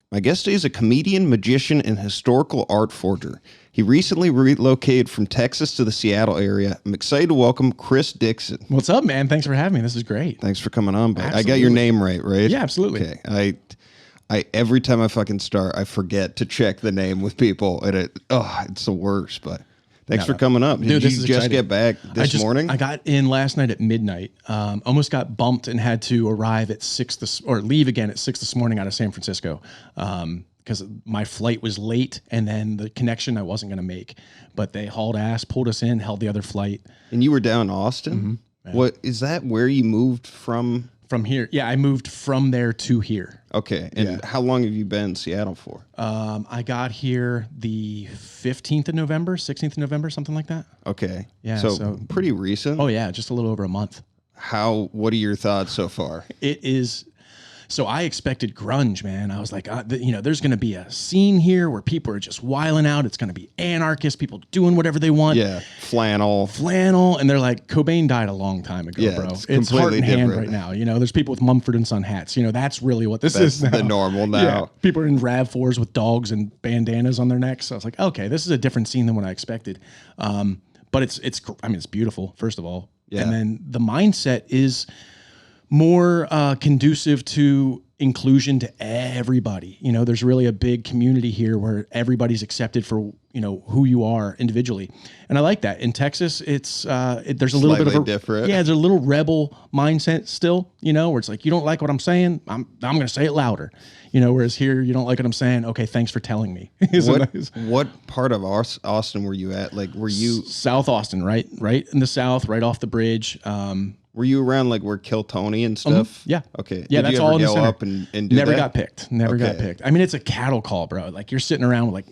My guest today is a comedian, magician, and historical art forger. He recently relocated from Texas to the Seattle area. I'm excited to welcome Chris Dickson. What's up, man? Thanks for having me. This is great. Thanks for coming on, buddy. I got your name right? Yeah, absolutely. Okay. I every time I fucking start, I forget to check the name with people, and it's the worst. But thanks for coming up. Did you just get back this morning? I got in last night at midnight. Almost got bumped and had to arrive at leave again at 6 this morning out of San Francisco. Because my flight was late, and then the connection I wasn't going to make. But they hauled ass, pulled us in, held the other flight. And you were down in Austin? Mm-hmm. Yeah. What is that? Where you moved from? From here. Yeah, I moved from there to here. Okay. And how long have you been in Seattle for? I got here the 15th of November, 16th of November, something like that. Okay. Yeah. So pretty recent. Oh, yeah, just a little over a month. What are your thoughts so far? It is. So I expected grunge, man. I was like, there's going to be a scene here where people are just wiling out. It's going to be anarchist, people doing whatever they want. Yeah, flannel. And they're like, Cobain died a long time ago, bro. It's heart and hand right now. There's people with Mumford & Son hats. That's really what this is now. The normal now. Yeah. People are in RAV4s with dogs and bandanas on their necks. So I was like, okay, this is a different scene than what I expected. But it's beautiful, first of all. Yeah. And then the mindset is more conducive to inclusion to everybody. There's really a big community here where everybody's accepted for who you are individually, and I like that. In Texas, there's a little bit of different. Yeah, there's a little rebel mindset still. Where it's like, you don't like what I'm saying, I'm going to say it louder. Whereas here, you don't like what I'm saying. Okay, thanks for telling me. What part of Austin were you at? Like, were you South Austin, right in the south, right off the bridge? Were you around like where Kill Tony and stuff? Yeah. Okay. Yeah, that's all in the center. Up and do Never that? got picked. Never got picked. I mean, it's a cattle call, bro. Like, you're sitting around with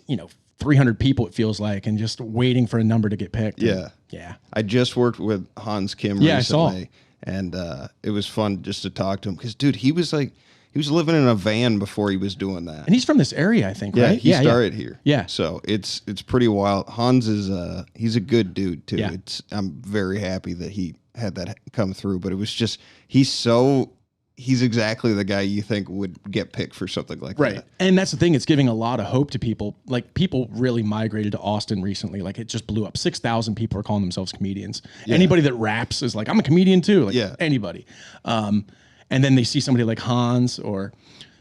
300 people, it feels like, and just waiting for a number to get picked. Yeah. Yeah. I just worked with Hans Kim recently. I saw. And it was fun just to talk to him because, dude, he was living in a van before he was doing that. And he's from this area, I think, right? He started here. Yeah. So it's pretty wild. Hans is he's a good dude too. Yeah. I'm very happy that he had that come through, but it was just he's exactly the guy you think would get picked for something like that. Right. And that's the thing, it's giving a lot of hope to people. Like, people really migrated to Austin recently. Like, it just blew up. 6,000 people are calling themselves comedians. Yeah. Anybody that raps is like, I'm a comedian too. Like, anybody. And then they see somebody like Hans or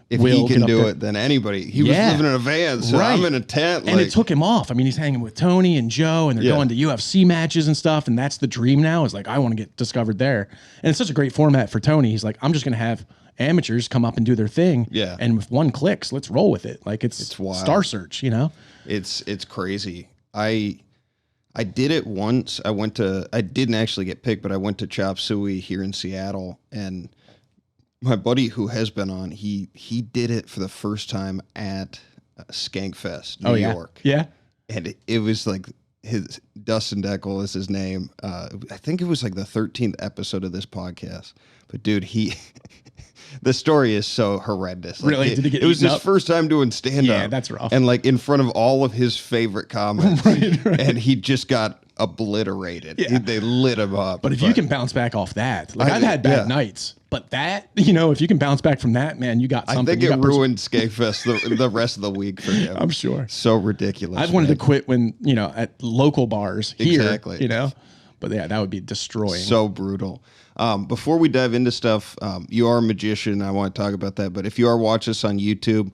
if he can do it, then anybody. He was living in a van, so I'm in a tent. And it took him off. I mean, he's hanging with Tony and Joe, and they're going to UFC matches and stuff, and that's the dream now, is like, I want to get discovered there. And it's such a great format for Tony. He's like, I'm just going to have amateurs come up and do their thing. Yeah. And with one clicks, let's roll with it. Like, it's wild. Star Search, It's crazy. I did it once. I didn't actually get picked, but I went to Chop Suey here in Seattle, and my buddy who has been on, he did it for the first time at Skankfest, New York. Yeah. And it was like Dustin Deckel is his name. I think it was like the 13th episode of this podcast. But dude, the story is so horrendous. Like, really? Did he get it was his first time doing stand-up. Yeah, that's rough. And like in front of all of his favorite comics. Right. And he just got obliterated. Yeah. They lit him up. But if you can bounce back off that, like, I've had bad nights, but that, if you can bounce back from that, man, you got something. I think it ruined Skankfest the rest of the week for him. I'm sure. So ridiculous. I've wanted to quit when, at local bars here, exactly. But yeah, that would be destroying. So brutal. Before we dive into stuff, you are a magician. I want to talk about that. But if you are watching us on YouTube,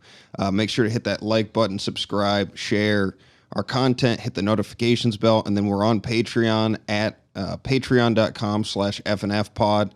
make sure to hit that like button, subscribe, share our content, hit the notifications bell, and then we're on Patreon at patreon.com/FNFpod.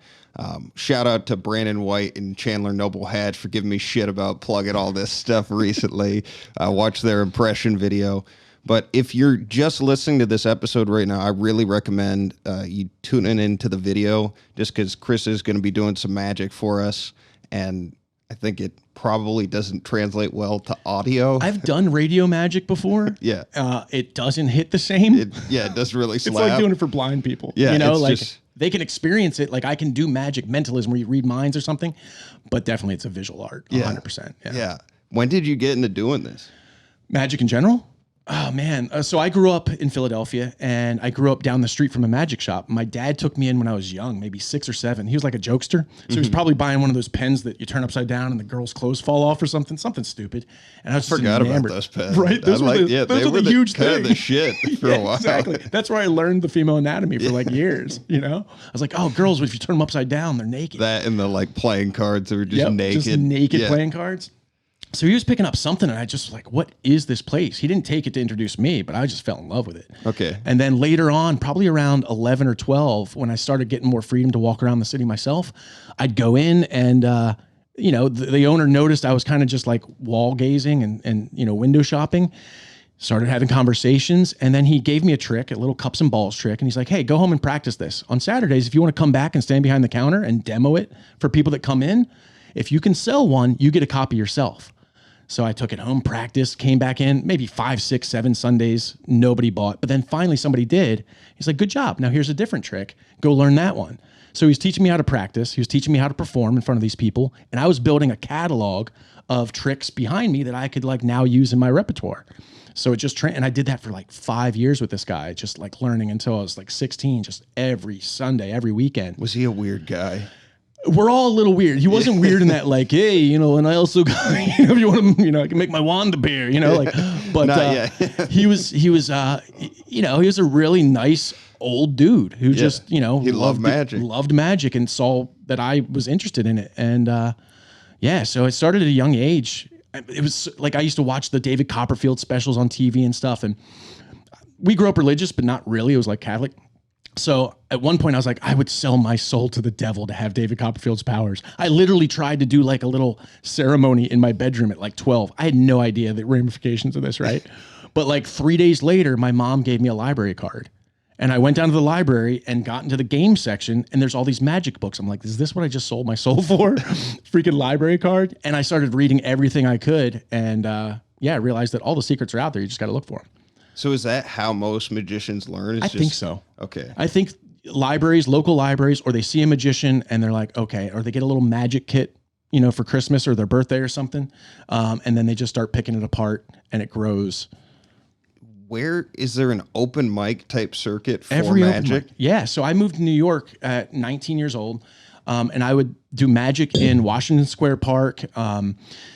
Shout out to Brandon White and Chandler Noble Hatch for giving me shit about plugging all this stuff recently. Watch their impression video. But if you're just listening to this episode right now, I really recommend you tuning into the video, just because Chris is going to be doing some magic for us, and I think it probably doesn't translate well to audio. I've done radio magic before. Yeah. It doesn't hit the same. It doesn't really slap. It's like doing it for blind people. Yeah. They can experience it. Like, I can do magic mentalism where you read minds or something, but definitely it's a visual art. 100%. Yeah. When did you get into doing this? Magic in general? Oh man. So I grew up in Philadelphia and I grew up down the street from a magic shop. My dad took me in when I was young, maybe 6 or 7. He was like a jokester. So he was probably buying one of those pens that you turn upside down and the girl's clothes fall off or something stupid. And I was just Forgot about enamored. those pens. Right. Those were they were the huge kind thing. of the shit for a while. Exactly. That's where I learned the female anatomy for like years, you know? I was like, oh, girls, if you turn them upside down, they're naked. That and the like playing cards that were just naked. Just naked Yeah. playing cards. So he was picking up something, and I just was like, what is this place? He didn't take it to introduce me, but I just fell in love with it. Okay. And then later on, probably around 11 or 12, when I started getting more freedom to walk around the city myself, I'd go in and, you know, the owner noticed I was kind of just like wall gazing and, you know, window shopping, started having conversations. And then he gave me a trick, a little cups and balls trick. And he's like, hey, go home and practice this. On Saturdays, if you want to come back and stand behind the counter and demo it for people that come in, if you can sell one, you get a copy yourself. So I took it home, practiced, came back in, maybe 5, 6, 7 Sundays. Nobody bought. But then finally somebody did. He's like, good job. Now here's a different trick. Go learn that one. So he's teaching me how to practice. He was teaching me how to perform in front of these people. And I was building a catalog of tricks behind me that I could like now use in my repertoire. So it just and I did that for like 5 years with this guy, just like learning until I was like 16, just every Sunday, every weekend. Was he a weird guy? We're all a little weird. He wasn't weird in that, like, hey, you know, and I also got, you know, if you want to, you know, I can make my wand appear, you know, like, but he was, you know, he was a really nice old dude who just, you know, he loved magic and saw that I was interested in it. And so it started at a young age. It was like I used to watch the David Copperfield specials on TV and stuff. And we grew up religious, but not really. It was like Catholic. So at one point I was like, I would sell my soul to the devil to have David Copperfield's powers. I literally tried to do like a little ceremony in my bedroom at like 12. I had no idea the ramifications of this, right? But like 3 days later, my mom gave me a library card. And I went down to the library and got into the game section, and there's all these magic books. I'm like, is this what I just sold my soul for? Freaking library card. And I started reading everything I could. And I realized that all the secrets are out there. You just got to look for them. So is that how most magicians learn? I think so. Okay. I think libraries, local libraries, or they see a magician and they're like, okay, or they get a little magic kit, you know, for Christmas or their birthday or something. And then they just start picking it apart and it grows. Where is there an open mic type circuit for Every magic? Yeah. So I moved to New York at 19 years old. And I would do magic in Washington Square Park,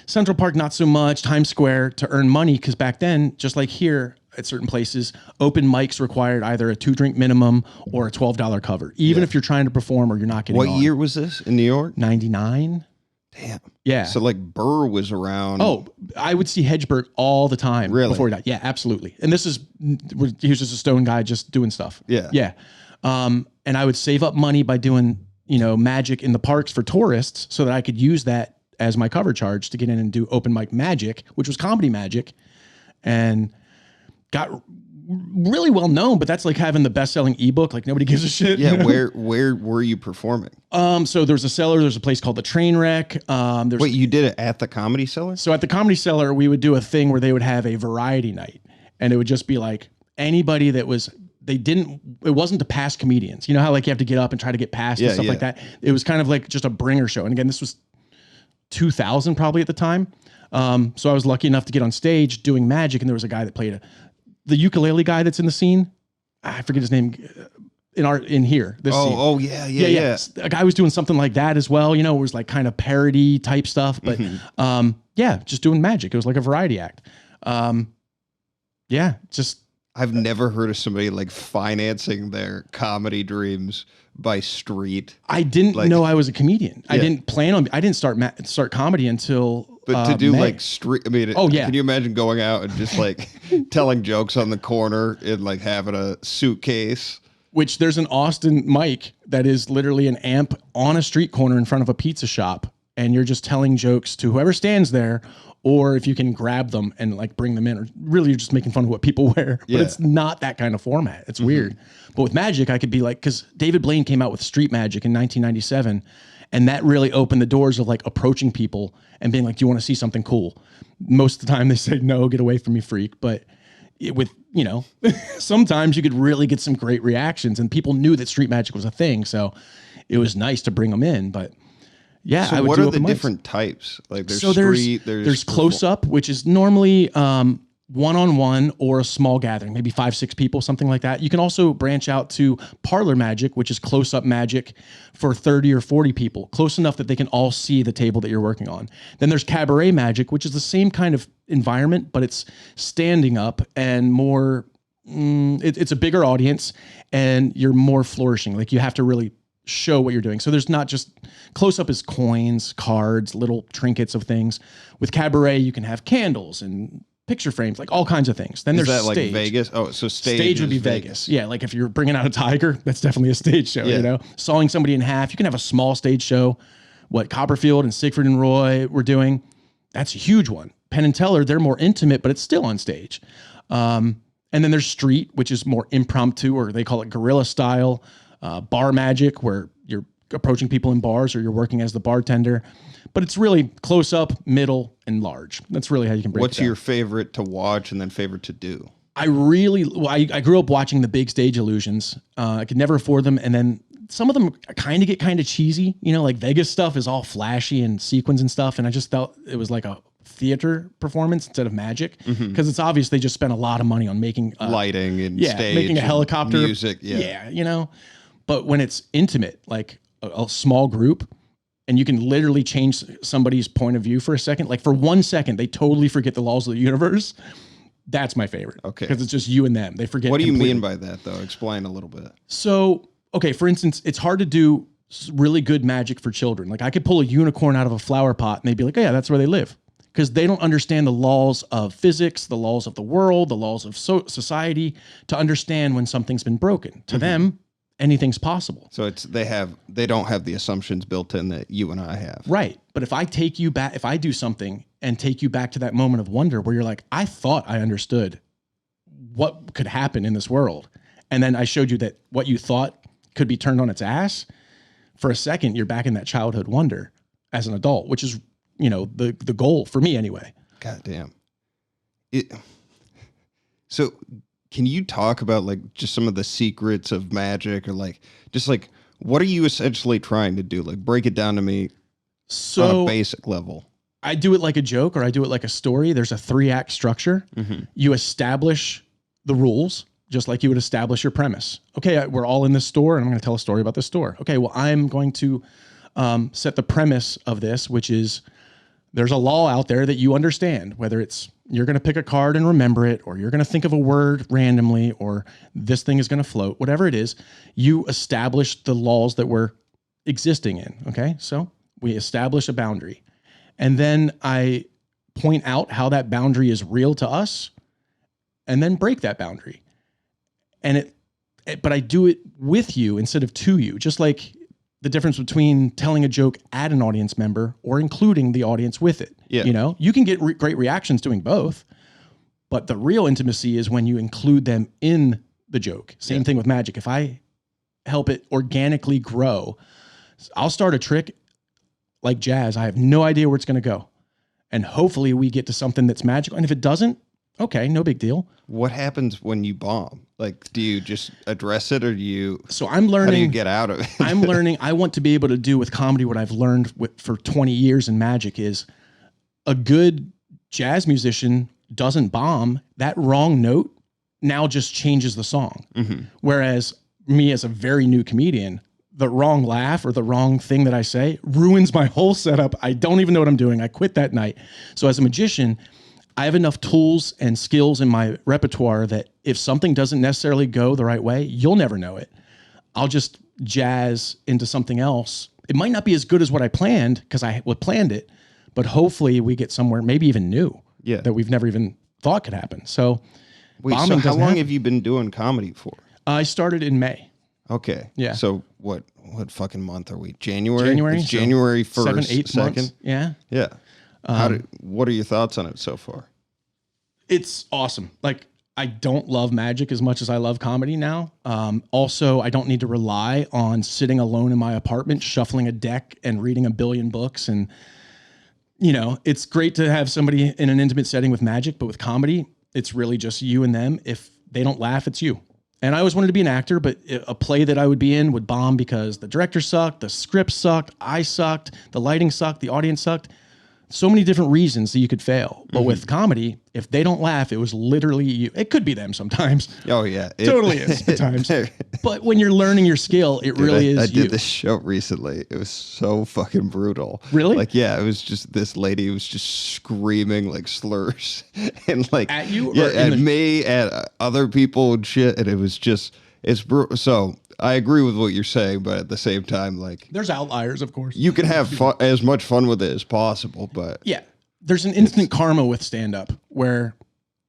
Central Park, not so much, Times Square, to earn money. Because back then, just like here at certain places, open mics required either a 2-drink minimum or a $12 cover, even if you're trying to perform or you're not getting What on. year was this in New York? 99. Damn. Yeah. So like Burr was around. Oh, I would see Hedgeberg all the time before he died. Yeah, absolutely. And he was just a stone guy just doing stuff. Yeah. Yeah. And I would save up money by doing, you know, magic in the parks for tourists so that I could use that as my cover charge to get in and do open mic magic, which was comedy magic, and got really well known. But that's like having the best-selling ebook. Like nobody gives a shit. Yeah. You know? Where were you performing? So there's a cellar. There's a place called the Trainwreck. Wait, you did it at the Comedy Cellar? So at the Comedy Cellar, we would do a thing where they would have a variety night, and it would just be like anybody that was. It wasn't to pass comedians. You know how like you have to get up and try to get past and stuff like that? It was kind of like just a bringer show. And again, this was 2000 probably at the time. So I was lucky enough to get on stage doing magic, and there was a guy that played the ukulele guy that's in the scene. I forget his name in here. This scene. Yeah. A guy was doing something like that as well. You know, it was like kind of parody type stuff, but just doing magic. It was like a variety act. I've never heard of somebody like financing their comedy dreams by street. I didn't know I was a comedian. Yeah. I didn't plan on. I didn't start comedy until. But to do May. like street, I mean, can you imagine going out and just like telling jokes on the corner and like having a suitcase? Which there's an Austin mic that is literally an amp on a street corner in front of a pizza shop, and you're just telling jokes to whoever stands there. Or if you can grab them and like bring them in, or really you're just making fun of what people wear, but it's not that kind of format. It's weird. But with magic, I could be like, because David Blaine came out with street magic in 1997, and that really opened the doors of like approaching people and being like, do you want to see something cool? Most of the time they say, no, get away from me, freak. But sometimes you could really get some great reactions, and people knew that street magic was a thing. So it was nice to bring them in, but yeah. So what are the different types? Like there's street, there's close up, which is normally one-on-one or a small gathering, maybe 5, 6 people, something like that. You can also branch out to parlor magic, which is close-up magic for 30 or 40 people, close enough that they can all see the table that you're working on. Then there's cabaret magic, which is the same kind of environment, but it's standing up and more, it's a bigger audience and you're more flourishing. Like you have to really show what you're doing. So there's not just close-up is coins, cards, little trinkets of things. With cabaret, you can have candles and picture frames, like all kinds of things. Then Is there's that stage. like Vegas? Oh, so Stage would be Vegas. Yeah, like if you're bringing out a tiger, that's definitely a stage show, you know? Sawing somebody in half. You can have a small stage show. What Copperfield and Siegfried and Roy were doing, that's a huge one. Penn and Teller, they're more intimate, but it's still on stage. And then there's street, which is more impromptu, or they call it guerrilla style. Bar magic, where you're approaching people in bars or you're working as the bartender. But it's really close up, middle, and large. That's really how you can break it down. What's your favorite to watch and then favorite to do? I grew up watching the big stage illusions. I could never afford them. And then some of them kind of get kind of cheesy. You know, like Vegas stuff is all flashy and sequins and stuff. And I just felt it was like a theater performance instead of magic. Because it's obvious they just spent a lot of money on making lighting and stage, making a helicopter music. Yeah, you know. But when it's intimate, like a small group, and you can literally change somebody's point of view for a second. Like for 1 second, they totally forget the laws of the universe. That's my favorite. Okay. Because it's just you and them. They forget. What do you completely. mean by that, though? Explain a little bit. So, okay, for instance, it's hard to do really good magic for children. Like I could pull a unicorn out of a flower pot and they'd be like, oh, yeah, that's where they live. Because they don't understand the laws of physics, the laws of the world, the laws of society to understand when something's been broken. To them, anything's possible. So they don't have the assumptions built in that you and I have. Right. But if I take you back, if I do something and take you back to that moment of wonder where you're like, I thought I understood what could happen in this world. And then I showed you that what you thought could be turned on its ass. For a second, you're back in that childhood wonder as an adult, which is, you know, the goal for me anyway. God damn. So can you talk about like just some of the secrets of magic, or like just like what are you essentially trying to do? Like break it down to me on a basic level. I do it like a joke, or I do it like a story. There's a 3-act structure. You establish the rules just like you would establish your premise. Okay, we're all in this store and I'm going to tell a story about this store. Okay, well, I'm going to set the premise of this, which is there's a law out there that you understand, whether it's you're going to pick a card and remember it, or you're going to think of a word randomly, or this thing is going to float, whatever it is, you establish the laws that we're existing in. Okay. So we establish a boundary, and then I point out how that boundary is real to us and then break that boundary. And but I do it with you instead of to you, just like the difference between telling a joke at an audience member or including the audience with it. Yeah. You know, you can get great reactions doing both, but the real intimacy is when you include them in the joke. Same thing with magic. If I help it organically grow, I'll start a trick like jazz. I have no idea where it's going to go. And hopefully we get to something that's magical. And if it doesn't, okay, no big deal. What happens when you bomb? Like, do you just address it, or do you? So I'm learning. How do you get out of it? I'm learning. I want to be able to do with comedy what I've learned for 20 years in magic is a good jazz musician doesn't bomb. That wrong note now just changes the song. Whereas me as a very new comedian, the wrong laugh or the wrong thing that I say ruins my whole setup. I don't even know what I'm doing. I quit that night. So as a magician, I have enough tools and skills in my repertoire that if something doesn't necessarily go the right way, you'll never know it. I'll just jazz into something else. It might not be as good as what I planned because I planned it, but hopefully we get somewhere, maybe even new, that we've never even thought could happen. So, so how long have you been doing comedy for? I started in May. Okay. Yeah. So what fucking month are we? January? January. It's January 1st, 7, 8 2nd? months. Yeah. Yeah. What are your thoughts on it so far? It's awesome. Like, I don't love magic as much as I love comedy now. Also, I don't need to rely on sitting alone in my apartment, shuffling a deck and reading a billion books. And, you know, it's great to have somebody in an intimate setting with magic, but with comedy, it's really just you and them. If they don't laugh, it's you. And I always wanted to be an actor, but a play that I would be in would bomb because the director sucked, the script sucked, I sucked, the lighting sucked, the audience sucked. so many different reasons that you could fail. But with comedy, if they don't laugh, it was literally you. It could be them sometimes. Oh yeah, Totally is at times. But when you're learning your skill, it really is I you. did this show recently. It was so fucking brutal. Really? Like, yeah, it was just this lady who was just screaming like slurs and like At you? yeah, Or in at me, at other people and shit. And it was just, it's brutal. So I agree with what you're saying, but at the same time, like, There's outliers, of course. you can have fun, as much fun with it as possible, but Yeah. There's an instant karma with stand-up where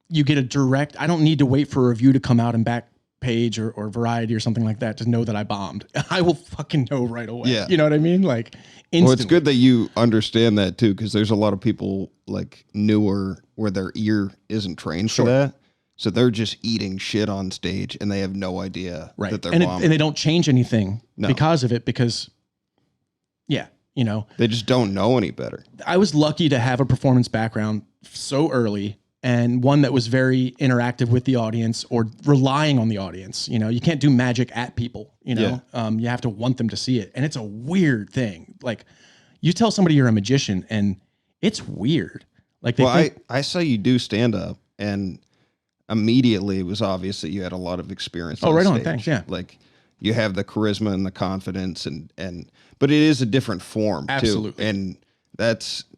you get a direct, I don't need to wait for a review to come out in Backpage or Variety or something like that to know that I bombed. I will fucking know right away. Yeah. You know what I mean? Like, instantly. well, it's good that you understand that too, because there's a lot of people like newer where their ear isn't trained for that. So they're just eating shit on stage and they have no idea that they're bombing. And they don't change anything because of it because, yeah, you know. They just don't know any better. I was lucky to have a performance background so early and one that was very interactive with the audience or relying on the audience. You know, you can't do magic at people, you know. You have to want them to see it. And it's a weird thing. Like, you tell somebody you're a magician and it's weird. Like, they think, I saw you do stand up and immediately it was obvious that you had a lot of experience. Oh, right stage. on. Thanks. Yeah. Like, you have the charisma and the confidence but it is a different form Absolutely. too. And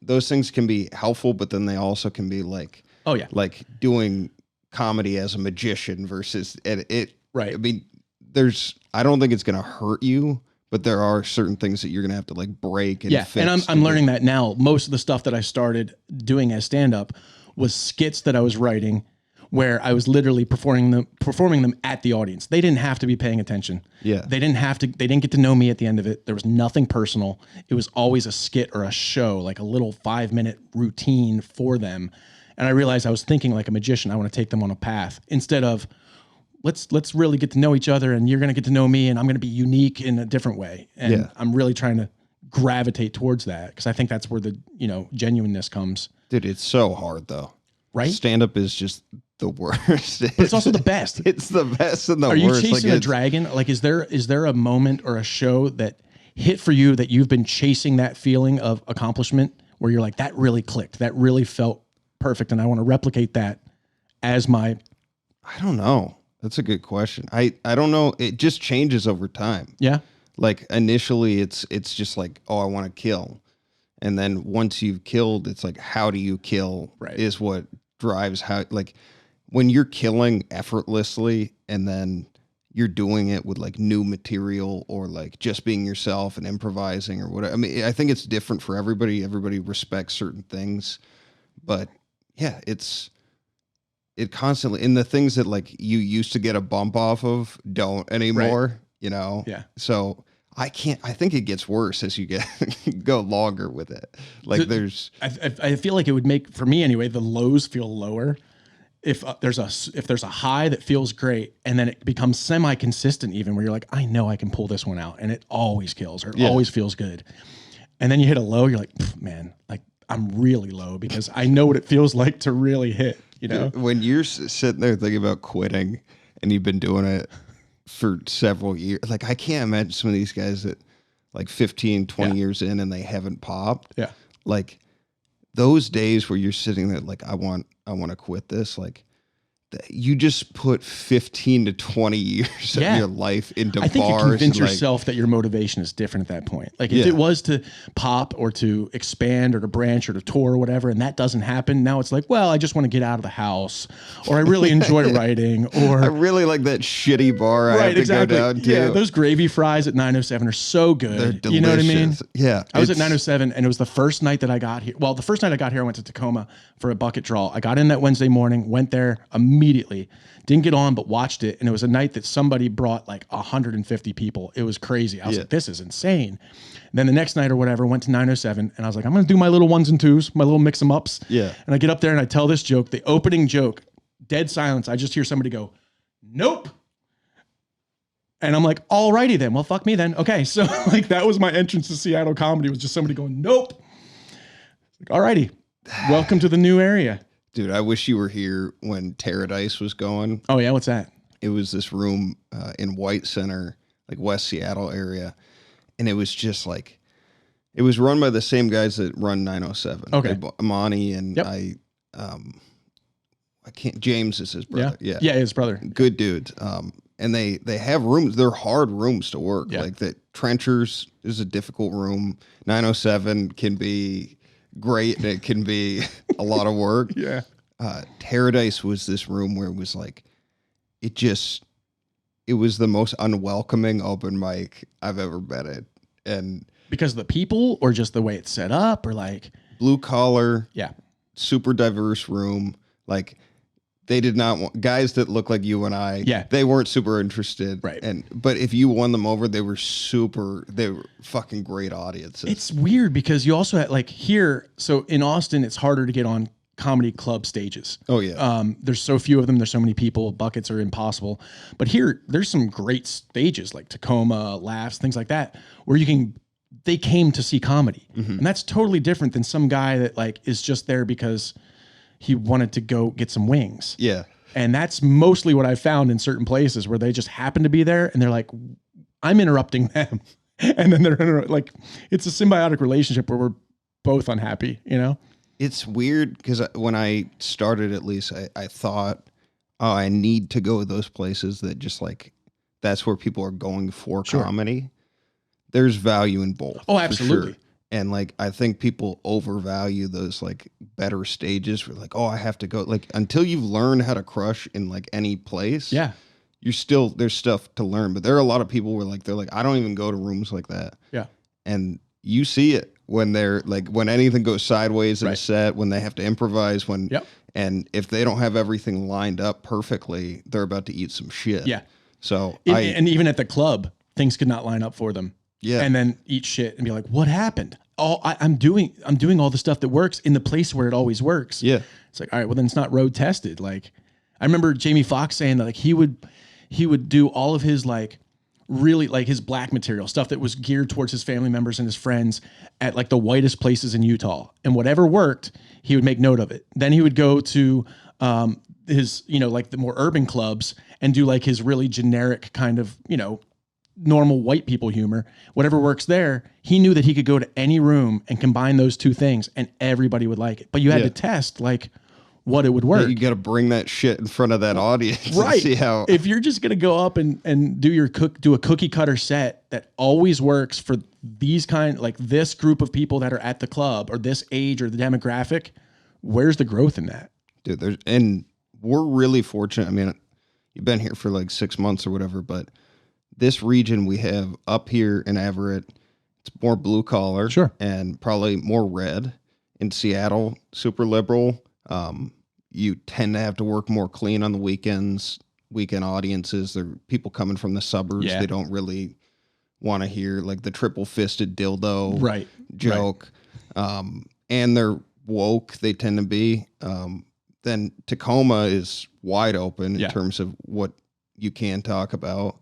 those things can be helpful, but then they also can be like, oh yeah, like doing comedy as a magician versus it. Right. I mean, I don't think it's going to hurt you, but there are certain things that you're going to have to like break and fix. And I'm learning that now. Most of the stuff that I started doing as stand-up was skits that I was writing where I was literally performing them at the audience. They didn't have to be paying attention. Yeah. They didn't get to know me at the end of it. There was nothing personal. It was always a skit or a show, like a little 5-minute routine for them. And I realized I was thinking like a magician. I want to take them on a path instead of let's really get to know each other and you're going to get to know me and I'm going to be unique in a different way. And I'm really trying to gravitate towards that because I think that's where the, you know, genuineness comes. Dude, it's so hard though. Right? Stand-up is just the worst. But it's also the best. It's the best and the worst. Are you chasing a dragon? Like, is there a moment or a show that hit for you that you've been chasing that feeling of accomplishment where you're like, that really clicked, that really felt perfect, and I want to replicate that as my... I don't know. That's a good question. I don't know. It just changes over time. Yeah. Like initially it's just like, oh, I want to kill. And then once you've killed, it's like, how do you kill is what drives how, like when you're killing effortlessly and then you're doing it with like new material or like just being yourself and improvising or whatever. I mean, I think it's different for everybody. Everybody respects certain things, but yeah, it constantly, and the things that like you used to get a bump off of don't anymore, you know? Yeah. So I think it gets worse as you go longer with it. Like I feel like it would make, for me anyway, the lows feel lower. If there's a high that feels great and then it becomes semi-consistent even where you're like, I know I can pull this one out and it always kills or it always feels good. And then you hit a low, you're like, man, like I'm really low because I know what it feels like to really hit, you know? When you're sitting there thinking about quitting and you've been doing it for several years, like I can't imagine some of these guys that like 15, 20 years in and they haven't popped. Yeah. Like those days where you're sitting there like, I want to quit this. Like you just put 15 to 20 years of your life into bars. I think you convince and yourself that your motivation is different at that point. Like if it was to pop or to expand or to branch or to tour or whatever, and that doesn't happen, now it's like, well, I just want to get out of the house, or I really enjoy writing, or I really like that shitty bar I have to go down to. Yeah, those gravy fries at 907 are so good. They're delicious. You know what I mean? Yeah. I was at 907 and it was the first night that I got here. Well, the first night I got here, I went to Tacoma for a bucket draw. I got in that Wednesday morning, went there immediately. Didn't get on, but watched it. And it was a night that somebody brought like 150 people. It was crazy. I was like, this is insane. And then the next night or whatever, went to 907 and I was like, I'm going to do my little ones and twos, my little mix em ups. Yeah. And I get up there and I tell this joke, the opening joke, dead silence. I just hear somebody go, nope. And I'm like, alrighty then. Well, fuck me then. Okay. So like that was my entrance to Seattle comedy, was just somebody going, nope. Like, alrighty. Welcome to the new area. Dude, I wish you were here when Paradise was going. Oh, yeah? What's that? It was this room in White Center, like West Seattle area. And it was just like, It was run by the same guys that run 907. Okay. Amani and Yep. I can't. James is his brother. Yeah. Yeah, his brother. Good dudes. And they have rooms. They're hard rooms to work. Yeah. Like the Trenchers is a difficult room. 907 can be great and it can be a lot of work. Yeah. Paradise was this room where it was like, it was the most unwelcoming open mic I've ever been in. And Because of the people or just the way it's set up or like, blue collar, yeah. super diverse room. Like they did not want guys that look like you and I. Yeah. They weren't super interested. Right. But if you won them over, they were fucking great audiences. It's weird because you also had like here. So in Austin, it's harder to get on comedy club stages. Oh yeah. There's so few of them. There's so many people. Buckets are impossible. But here, there's some great stages like Tacoma, Laughs, things like that, where they came to see comedy. And that's totally different than some guy that like is just there because he wanted to go get some wings. Yeah. And that's mostly what I found in certain places where they just happen to be there and they're like, I'm interrupting them. And then they're like, it's a symbiotic relationship where we're both unhappy, you know? It's weird because when I started, at least, I thought, oh, I need to go to those places that just like, that's where people are going for comedy. There's value in both. Oh, absolutely. Sure. And like, I think people overvalue those like better stages where like, oh, I have to go. Like until you've learned how to crush in like any place. Yeah. There's stuff to learn. But there are a lot of people where like, they're like, I don't even go to rooms like that. Yeah. And you see it when they're like, when anything goes sideways in a set, when they have to improvise, and if they don't have everything lined up perfectly, they're about to eat some shit. Yeah. So and even at the club, things could not line up for them. Yeah. And then eat shit and be like, what happened? Oh, I'm doing all the stuff that works in the place where it always works. Yeah. It's like, all right, well then it's not road tested. Like I remember Jamie Foxx saying that like he would do all of his like really like his black material stuff that was geared towards his family members and his friends at like the whitest places in Utah, and whatever worked, he would make note of it. Then he would go to his, like the more urban clubs and do like his really generic kind of, normal white people humor. Whatever works there, he knew that he could go to any room and combine those two things and everybody would like it. But you had to test like what it would work. You got to bring that shit in front of that audience, right? And see how. If you're just gonna go up and do a cookie cutter set that always works for these like this group of people that are at the club or this age or the demographic, where's the growth in that, dude? And we're really fortunate. I mean, you've been here for like 6 months or whatever, but this region we have up here in Everett, it's more blue collar, and probably more red. In Seattle, super liberal. You tend to have to work more clean on the weekends. Weekend audiences, they're people coming from the suburbs. They don't really want to hear like the triple fisted dildo joke. And they're woke. They tend to be. Then Tacoma is wide open in terms of what you can talk about.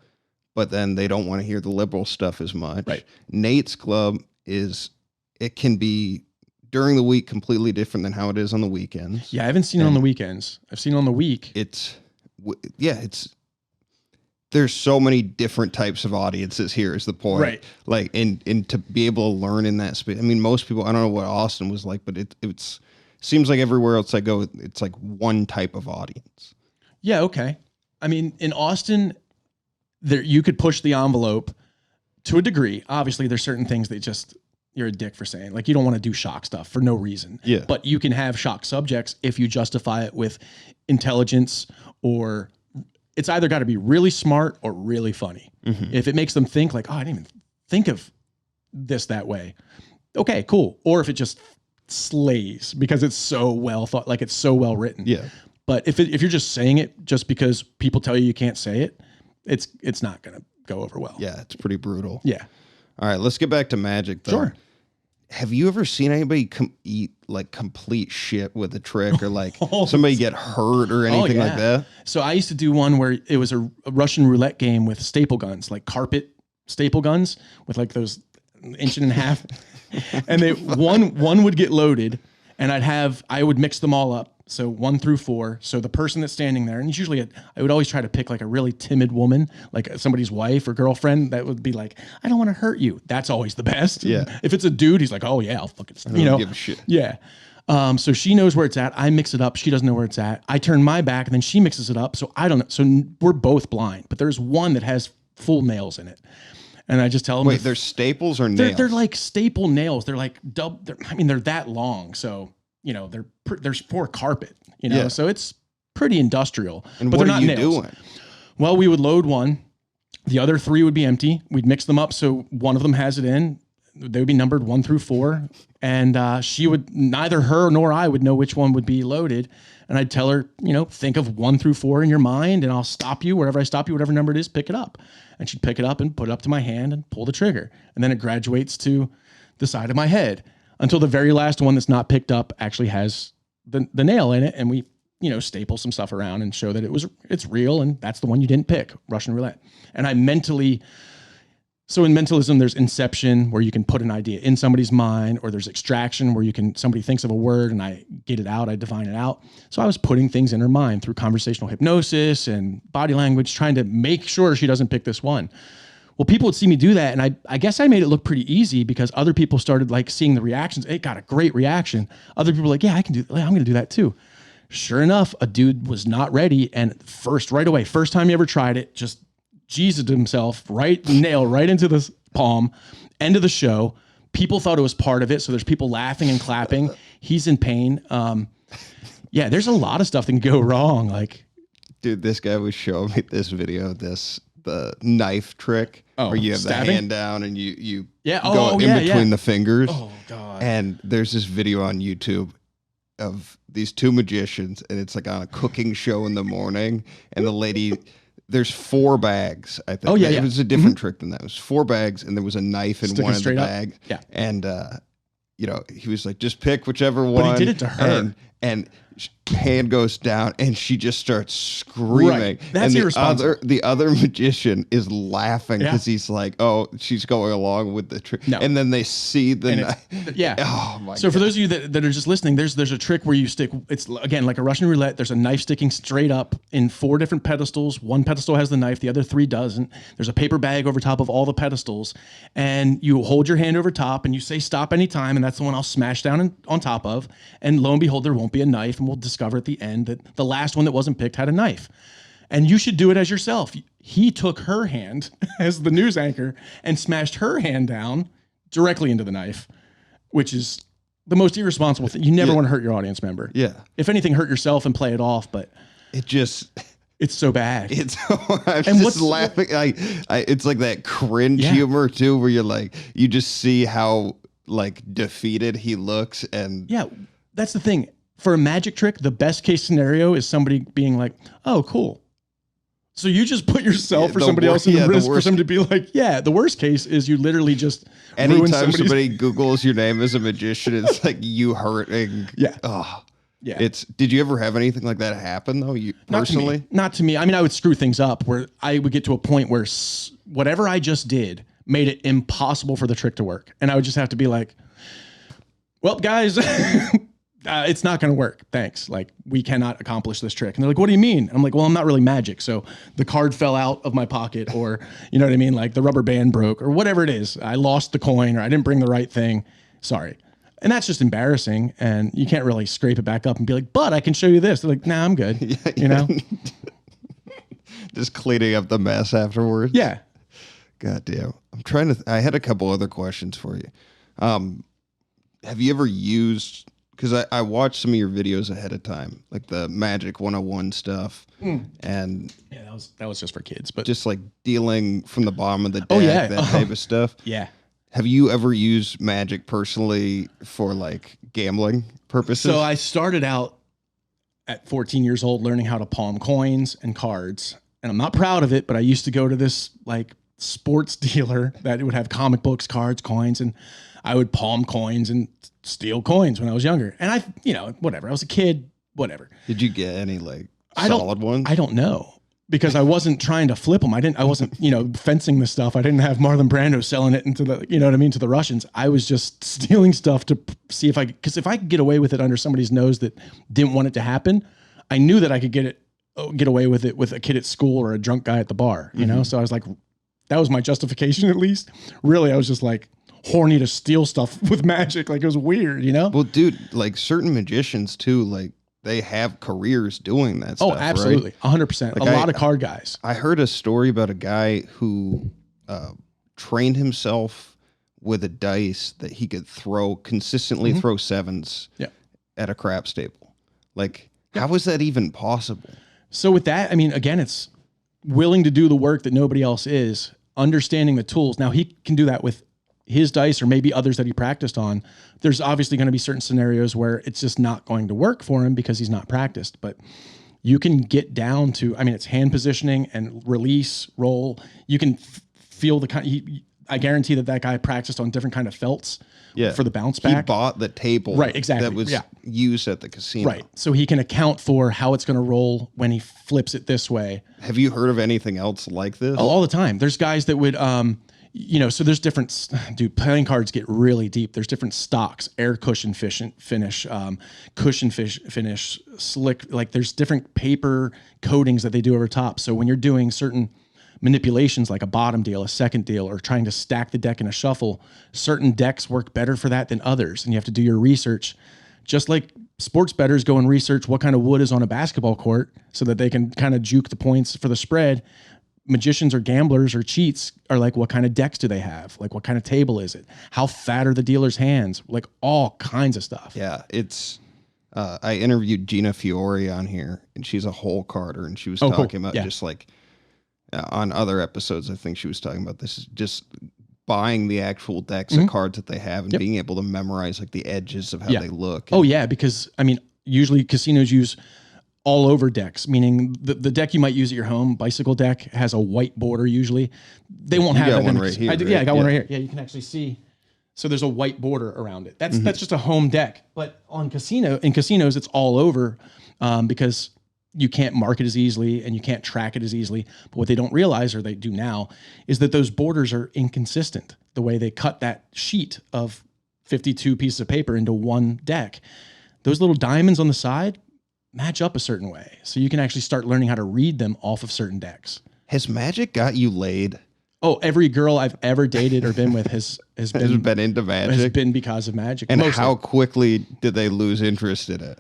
But then they don't want to hear the liberal stuff as much. Right. Nate's club it can be during the week completely different than how it is on the weekends. Yeah, I haven't seen it on the weekends. I've seen it on the week. There's so many different types of audiences here is the point. Right. Like, and to be able to learn in that space. I mean, most people, I don't know what Austin was like, but it's seems like everywhere else I go, it's like one type of audience. Yeah. Okay. I mean, in Austin, you could push the envelope to a degree. Obviously, there's certain things that you're a dick for saying. Like, you don't want to do shock stuff for no reason. Yeah. But you can have shock subjects if you justify it with intelligence, or it's either got to be really smart or really funny. Mm-hmm. If it makes them think like, oh, I didn't even think of this that way. Okay, cool. Or if it just slays because it's so well thought, like it's so well written. Yeah. But if you're just saying it just because people tell you can't say it, it's not going to go over well. Yeah, it's pretty brutal. Yeah. All right, let's get back to magic, though. Sure. Have you ever seen anybody eat like complete shit with a trick, or like somebody get hurt or anything like that? So I used to do one where it was a Russian roulette game with staple guns, like carpet staple guns with like those inch and a half. And one would get loaded, and I would mix them all up. So 1 through 4. So the person that's standing there, and it's usually I would always try to pick like a really timid woman, like somebody's wife or girlfriend that would be like, I don't want to hurt you. That's always the best. Yeah. If it's a dude, he's like, oh yeah, I'll fucking, I don't give a shit. Yeah. So she knows where it's at. I mix it up. She doesn't know where it's at. I turn my back and then she mixes it up. So I don't know. So we're both blind, but there's one that has full nails in it. And I just tell them, wait, they're staples or nails? They're like staple nails. They're like they're that long. So, you know, there's for carpet, you know, so it's pretty industrial. And but what they're are not you nails. doing? Well, we would load one. The other 3 would be empty. We'd mix them up. So one of them has it in. They would be numbered 1 through 4. And neither her nor I would know which one would be loaded. And I'd tell her, you know, think of 1 through 4 in your mind and I'll stop you wherever I stop you, whatever number it is, pick it up. And she'd pick it up and put it up to my hand and pull the trigger. And then it graduates to the side of my head until the very last one that's not picked up actually has the nail in it. And we, you know, staple some stuff around and show that it's real. And that's the one you didn't pick, Russian roulette. And so in mentalism, there's inception where you can put an idea in somebody's mind, or there's extraction where somebody thinks of a word and I get it out, I define it out. So I was putting things in her mind through conversational hypnosis and body language, trying to make sure she doesn't pick this one. Well, people would see me do that. And I guess I made it look pretty easy because other people started like seeing the reactions. It got a great reaction. Other people were like, yeah, I'm going to do that too. Sure enough, a dude was not ready. And right away, first time he ever tried it, just Jesus himself, nail right into the palm, end of the show. People thought it was part of it. So there's people laughing and clapping. He's in pain. Yeah, there's a lot of stuff that can go wrong. Like, dude, this guy was showing me this video, the knife trick where you have stabbing? the hand down and you go in between the fingers. Oh God. And there's this video on YouTube of these 2 magicians, and it's like on a cooking show in the morning, and the lady, there's 4 bags, I think. Oh, yeah, It was a different trick than that. It was 4 bags, and there was a knife in Sticking one of the straight up? bag. Yeah. And, you know, he was like, just pick whichever one. But he did it to her. And hand goes down, and she just starts screaming. Right. That's and irresponsible. The other magician is laughing because Yeah. he's like, oh, she's going along with the trick. No. And then they see the knife. Yeah. Oh, my God. So for those of you that are just listening, there's a trick where you stick, it's again, like a Russian roulette. There's a knife sticking straight up in 4 different pedestals. One pedestal has the knife. The other 3 doesn't. There's a paper bag over top of all the pedestals, and you hold your hand over top and you say stop anytime. And that's the one I'll smash down on top of. And lo and behold, there won't be a knife. And we'll discover at the end that the last one that wasn't picked had a knife. And you should do it as yourself. He took her hand as the news anchor and smashed her hand down directly into the knife, which is the most irresponsible thing. You never want to hurt your audience member. Yeah. If anything, hurt yourself and play it off, but it's so bad. I'm just laughing. It's like that cringe humor too, where you're like, you just see how like defeated he looks. And yeah, that's the thing. For a magic trick, the best case scenario is somebody being like, oh, cool. So you just put yourself or somebody else in the risk for somebody to be like, yeah. The worst case is you literally just anytime somebody Googles your name as a magician, it's like you hurting. Yeah. Oh. Yeah. Did you ever have anything like that happen though? You personally? Not to me. I mean, I would screw things up where I would get to a point where whatever I just did made it impossible for the trick to work. And I would just have to be like, well, guys, it's not going to work. Thanks. Like, we cannot accomplish this trick. And they're like, what do you mean? And I'm like, well, I'm not really magic. So the card fell out of my pocket, or, you know what I mean? Like the rubber band broke or whatever it is. I lost the coin, or I didn't bring the right thing. Sorry. And that's just embarrassing. And you can't really scrape it back up and be like, but I can show you this. They're like, nah, I'm good. Yeah, you know? Just cleaning up the mess afterwards. Yeah. God damn. I had a couple other questions for you. Have you ever used, because I watched some of your videos ahead of time, like the Magic 101 stuff. And yeah, that was just for kids, but just like dealing from the bottom of the deck, that type of stuff. Yeah. Have you ever used magic personally for like gambling purposes? So I started out at 14 years old learning how to palm coins and cards. And I'm not proud of it, but I used to go to this like sports dealer that would have comic books, cards, coins, and I would palm coins and steal coins when I was younger. And whatever. I was a kid, whatever. Did you get any like solid ones? I don't know, because I wasn't trying to flip them. I wasn't, fencing the stuff. I didn't have Marlon Brando selling it into the, to the Russians. I was just stealing stuff to see because if I could get away with it under somebody's nose that didn't want it to happen, I knew that I could get away with it with a kid at school or a drunk guy at the bar, So I was like, that was my justification at least. Really, I was just like horny to steal stuff with magic. Like it was weird, Well, dude, like certain magicians too, like they have careers doing that stuff. Oh, absolutely. Right? 100%. Like a lot of card guys. I heard a story about a guy who trained himself with a dice that he could consistently throw sevens at a craps table. Like, how is that even possible? So with that, I mean, again, it's willing to do the work that nobody else is, understanding the tools. Now he can do that with his dice or maybe others that he practiced on. There's obviously going to be certain scenarios where it's just not going to work for him because he's not practiced, but you can get down to, I mean, it's hand positioning and release, roll. You can feel the kind, I guarantee that guy practiced on different kind of felts for the bounce back. He bought the table right, exactly. that was used at the casino. Right. So he can account for how it's going to roll when he flips it this way. Have you heard of anything else like this? Oh, all the time. There's guys that would, so there's different, playing cards get really deep. There's different stocks, air cushion finish, cushion finish, slick. Like there's different paper coatings that they do over top. So when you're doing certain manipulations like a bottom deal, a second deal, or trying to stack the deck in a shuffle, certain decks work better for that than others. And you have to do your research. Just like sports bettors go and research what kind of wood is on a basketball court so that they can kind of juke the points for the spread. Magicians or gamblers or cheats are like, what kind of decks do they have? Like, what kind of table is it? How fat are the dealer's hands? Like all kinds of stuff. Yeah, it's. I interviewed Gina Fiore on here, and she's a hole carder, and she was talking about just like on other episodes. I think she was talking about this is just buying the actual decks of cards that they have and being able to memorize like the edges of how they look. Oh yeah, because I mean, usually casinos use all over decks, meaning the deck you might use at your home, bicycle deck, has a white border usually. They won't have that one right here. Yeah, I got one right here. Yeah, you can actually see. So there's a white border around it. That's just a home deck. But in casinos, it's all over because you can't mark it as easily and you can't track it as easily. But what they don't realize, or they do now, is that those borders are inconsistent. The way they cut that sheet of 52 pieces of paper into one deck, those little diamonds on the side match up a certain way. So you can actually start learning how to read them off of certain decks. Has magic got you laid? Oh, every girl I've ever dated or been with has been into magic. Has been because of magic. And mostly. How quickly did they lose interest in it?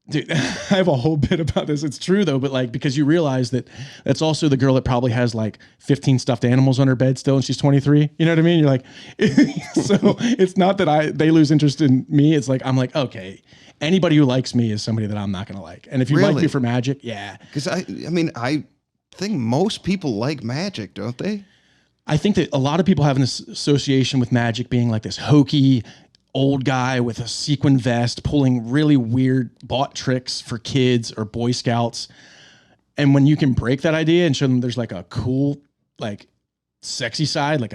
Dude, I have a whole bit about this. It's true though, but like, because you realize that that's also the girl that probably has like 15 stuffed animals on her bed still, and she's 23. You know what I mean? You're like, so it's not that they lose interest in me. It's like, I'm like, okay, anybody who likes me is somebody that I'm not going to like. And if you like me for magic, yeah. Because I think most people like magic, don't they? I think that a lot of people have an association with magic being like this hokey old guy with a sequin vest pulling really weird bought tricks for kids or Boy Scouts. And when you can break that idea and show them there's like a cool, like sexy side, like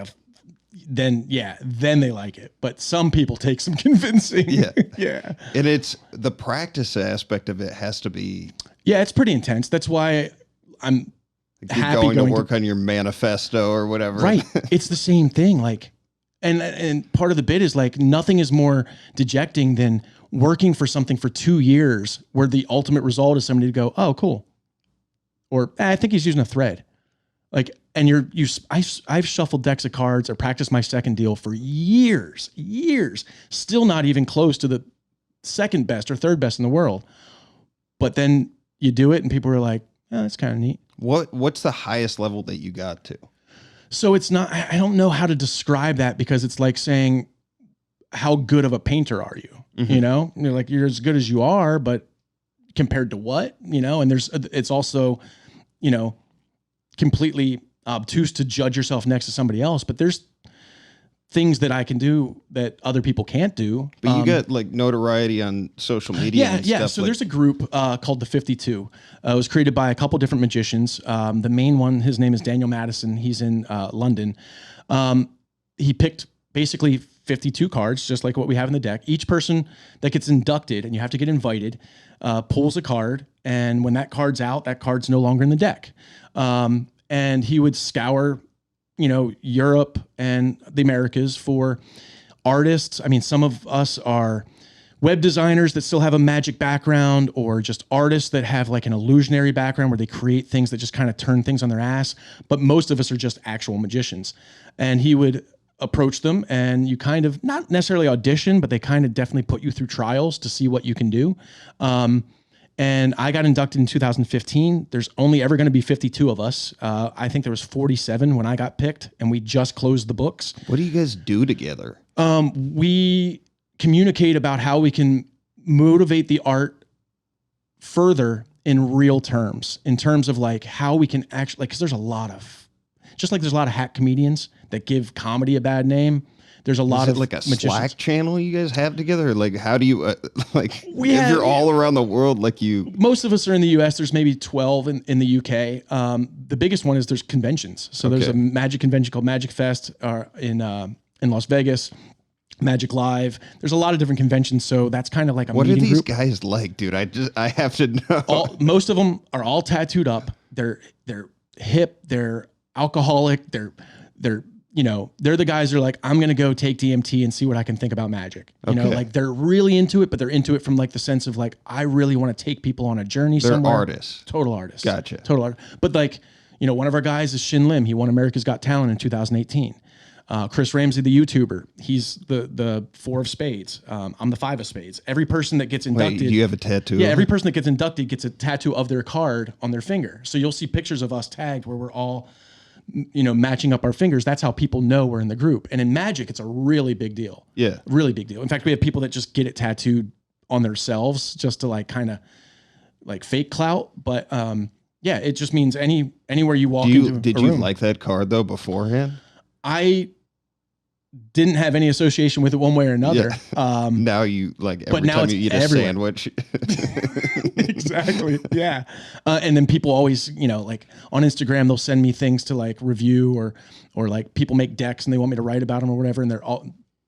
then they like it. But some people take some convincing. Yeah. Yeah. And it's the practice aspect of it has to be. Yeah, it's pretty intense. That's why I'm happy going to work on your manifesto or whatever. Right. It's the same thing. Like, and part of the bit is like, nothing is more dejecting than working for something for 2 years where the ultimate result is somebody to go, oh, cool. Or I think he's using a thread. Like, and I've shuffled decks of cards or practiced my second deal for years, still not even close to the second best or third best in the world. But then you do it and people are like, oh, that's kind of neat. What's the highest level that you got to? So it's not, I don't know how to describe that, because it's like saying, how good of a painter are you? Mm-hmm. You know, you're like, you're as good as you are, but compared to what, you know? And it's also, you know, completely obtuse to judge yourself next to somebody else, but there's things that I can do that other people can't do. But you get like notoriety on social media. Yeah, and yeah. Stuff So like there's a group called the 52. It was created by a couple different magicians. The main one, his name is Daniel Madison. He's in London. He picked basically 52 cards, just like what we have in the deck. Each person that gets inducted, and you have to get invited, pulls a card. And when that card's out, that card's no longer in the deck. And he would scour, Europe and the Americas for artists. I mean, some of us are web designers that still have a magic background, or just artists that have like an illusionary background where they create things that just kind of turn things on their ass. But most of us are just actual magicians. And he would approach them, and you kind of not necessarily audition, but they kind of definitely put you through trials to see what you can do. And I got inducted in 2015. There's only ever going to be 52 of us. I think there was 47 when I got picked, and we just closed the books. What do you guys do together? We communicate about how we can motivate the art further in real terms, in terms of like how we can actually, like, because there's a lot of hack comedians that give comedy a bad name. There's a lot of like a magicians. Slack channel you guys have together? Or like, how do you if you're all around the world, like you? Most of us are in the U.S. There's maybe 12 in the U.K. The biggest one is there's conventions. So there's a magic convention called Magic Fest in Las Vegas. Magic Live. There's a lot of different conventions, so that's kind of like a What meeting are these group. guys like, dude? I have to know. Most of them are all tattooed up. They're hip. They're alcoholic. They're the guys that are like, I'm gonna go take DMT and see what I can think about magic. Like they're really into it, but they're into it from like the sense of like, I really want to take people on a journey somewhere. They're artists. Total artists. Gotcha. Total art. But like, one of our guys is Shin Lim. He won America's Got Talent in 2018. Chris Ramsey, the YouTuber, he's the 4 of spades. I'm the 5 of spades. Every person that gets inducted. Wait, do you have a tattoo? Yeah, every person that gets inducted gets a tattoo of their card on their finger. So you'll see pictures of us tagged where we're all, matching up our fingers. That's how people know we're in the group. And in magic, it's a really big deal. Yeah. Really big deal. In fact, we have people that just get it tattooed on themselves just to like kind of like fake clout. But yeah, it just means anywhere you walk into Did you like that card though beforehand? I didn't have any association with it one way or another. Yeah. Now you like every time you eat a sandwich. Exactly. Yeah. And then people always, like on Instagram, they'll send me things to like review or like people make decks and they want me to write about them or whatever. And they're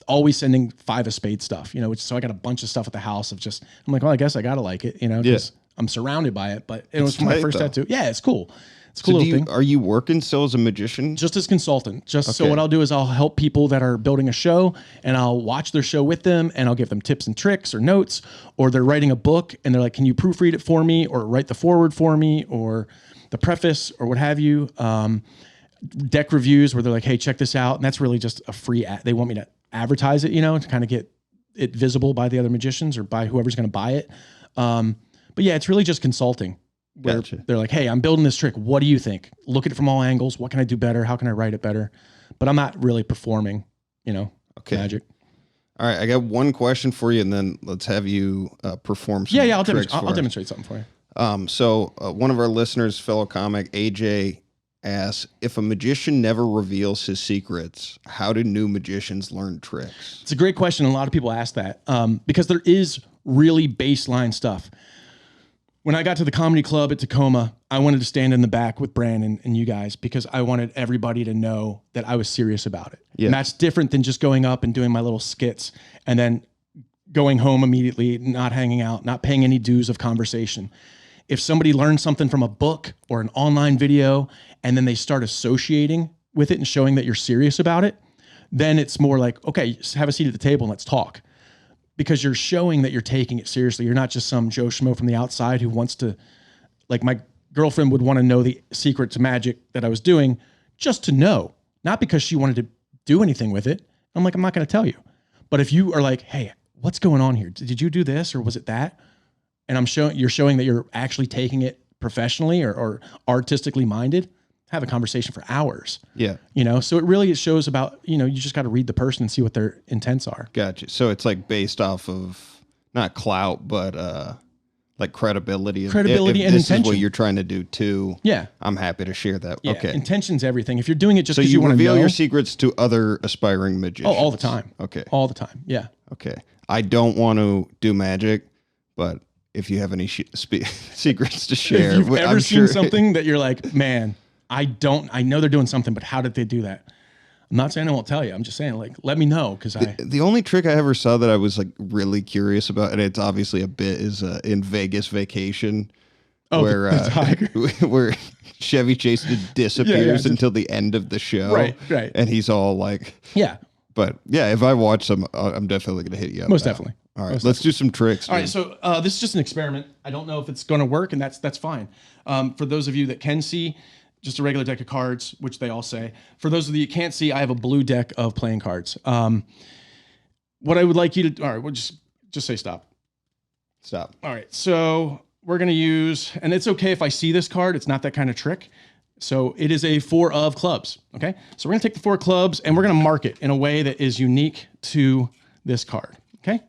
always sending 5 of spades stuff, so I got a bunch of stuff at the house of just, I'm like, well, I guess I got to like it, because I'm surrounded by it, but it was my first tattoo. Yeah. It's cool. It's a cool little thing. Are you working still as a magician? Just as consultant. So what I'll do is I'll help people that are building a show, and I'll watch their show with them, and I'll give them tips and tricks or notes, or they're writing a book and they're like, can you proofread it for me, or write the foreword for me, or the preface, or what have you. Deck reviews where they're like, hey, check this out. And that's really just a free they want me to advertise it, to kind of get it visible by the other magicians or by whoever's going to buy it. But yeah, it's really just consulting. Where they're like, hey, I'm building this trick. What do you think? Look at it from all angles. What can I do better? How can I write it better? But I'm not really performing, magic. All right. I got one question for you, and then let's have you perform some I'll tricks I'll demonstrate something for you. So one of our listeners, fellow comic, AJ, asks, if a magician never reveals his secrets, how do new magicians learn tricks? It's a great question. A lot of people ask that because there is really baseline stuff. When I got to the comedy club at Tacoma, I wanted to stand in the back with Brandon and you guys because I wanted everybody to know that I was serious about it. Yeah. And that's different than just going up and doing my little skits and then going home immediately, not hanging out, not paying any dues of conversation. If somebody learns something from a book or an online video and then they start associating with it and showing that you're serious about it, then it's more like, okay, have a seat at the table and let's talk. Because you're showing that you're taking it seriously. You're not just some Joe Schmo from the outside who wants to, like my girlfriend would want to know the secret to magic that I was doing just to know, not because she wanted to do anything with it. I'm like, I'm not going to tell you. But if you are like, hey, what's going on here? Did you do this or was it that? And you're showing that you're actually taking it professionally or artistically minded, have a conversation for hours. Yeah. So it shows about, you just got to read the person and see what their intents are. Gotcha. So it's like based off of not clout, but like credibility. If and intention. This is what you're trying to do too. Yeah. I'm happy to share that. Yeah. Okay. Intention's everything. If you're doing it just because you want to reveal know, your secrets to other aspiring magicians. Oh, all the time. Okay. All the time. Yeah. Okay. I don't want to do magic, but if you have any secrets to share, if you've ever seen something that you're like, man, I know they're doing something, but how did they do that? I'm not saying I won't tell you. I'm just saying, like, let me know because the only trick I ever saw that I was like really curious about, and it's obviously a bit, is in Vegas Vacation, where the tiger. where Chevy Chase disappears until the end of the show, right, and he's all like, yeah. But yeah, if I watch some, I'm definitely gonna hit you up. Most definitely. All right, let's do some tricks. All right, so this is just an experiment. I don't know if it's going to work, and that's fine. For those of you that can see, just a regular deck of cards, which they all say. For those of you that can't see, I have a blue deck of playing cards. What I would like you to, all right, we'll just say stop. Stop. All right, so we're going to use, and it's okay if I see this card. It's not that kind of trick. So it is a 4 of clubs, okay? So we're going to take the 4 clubs, and we're going to mark it in a way that is unique to this card, okay?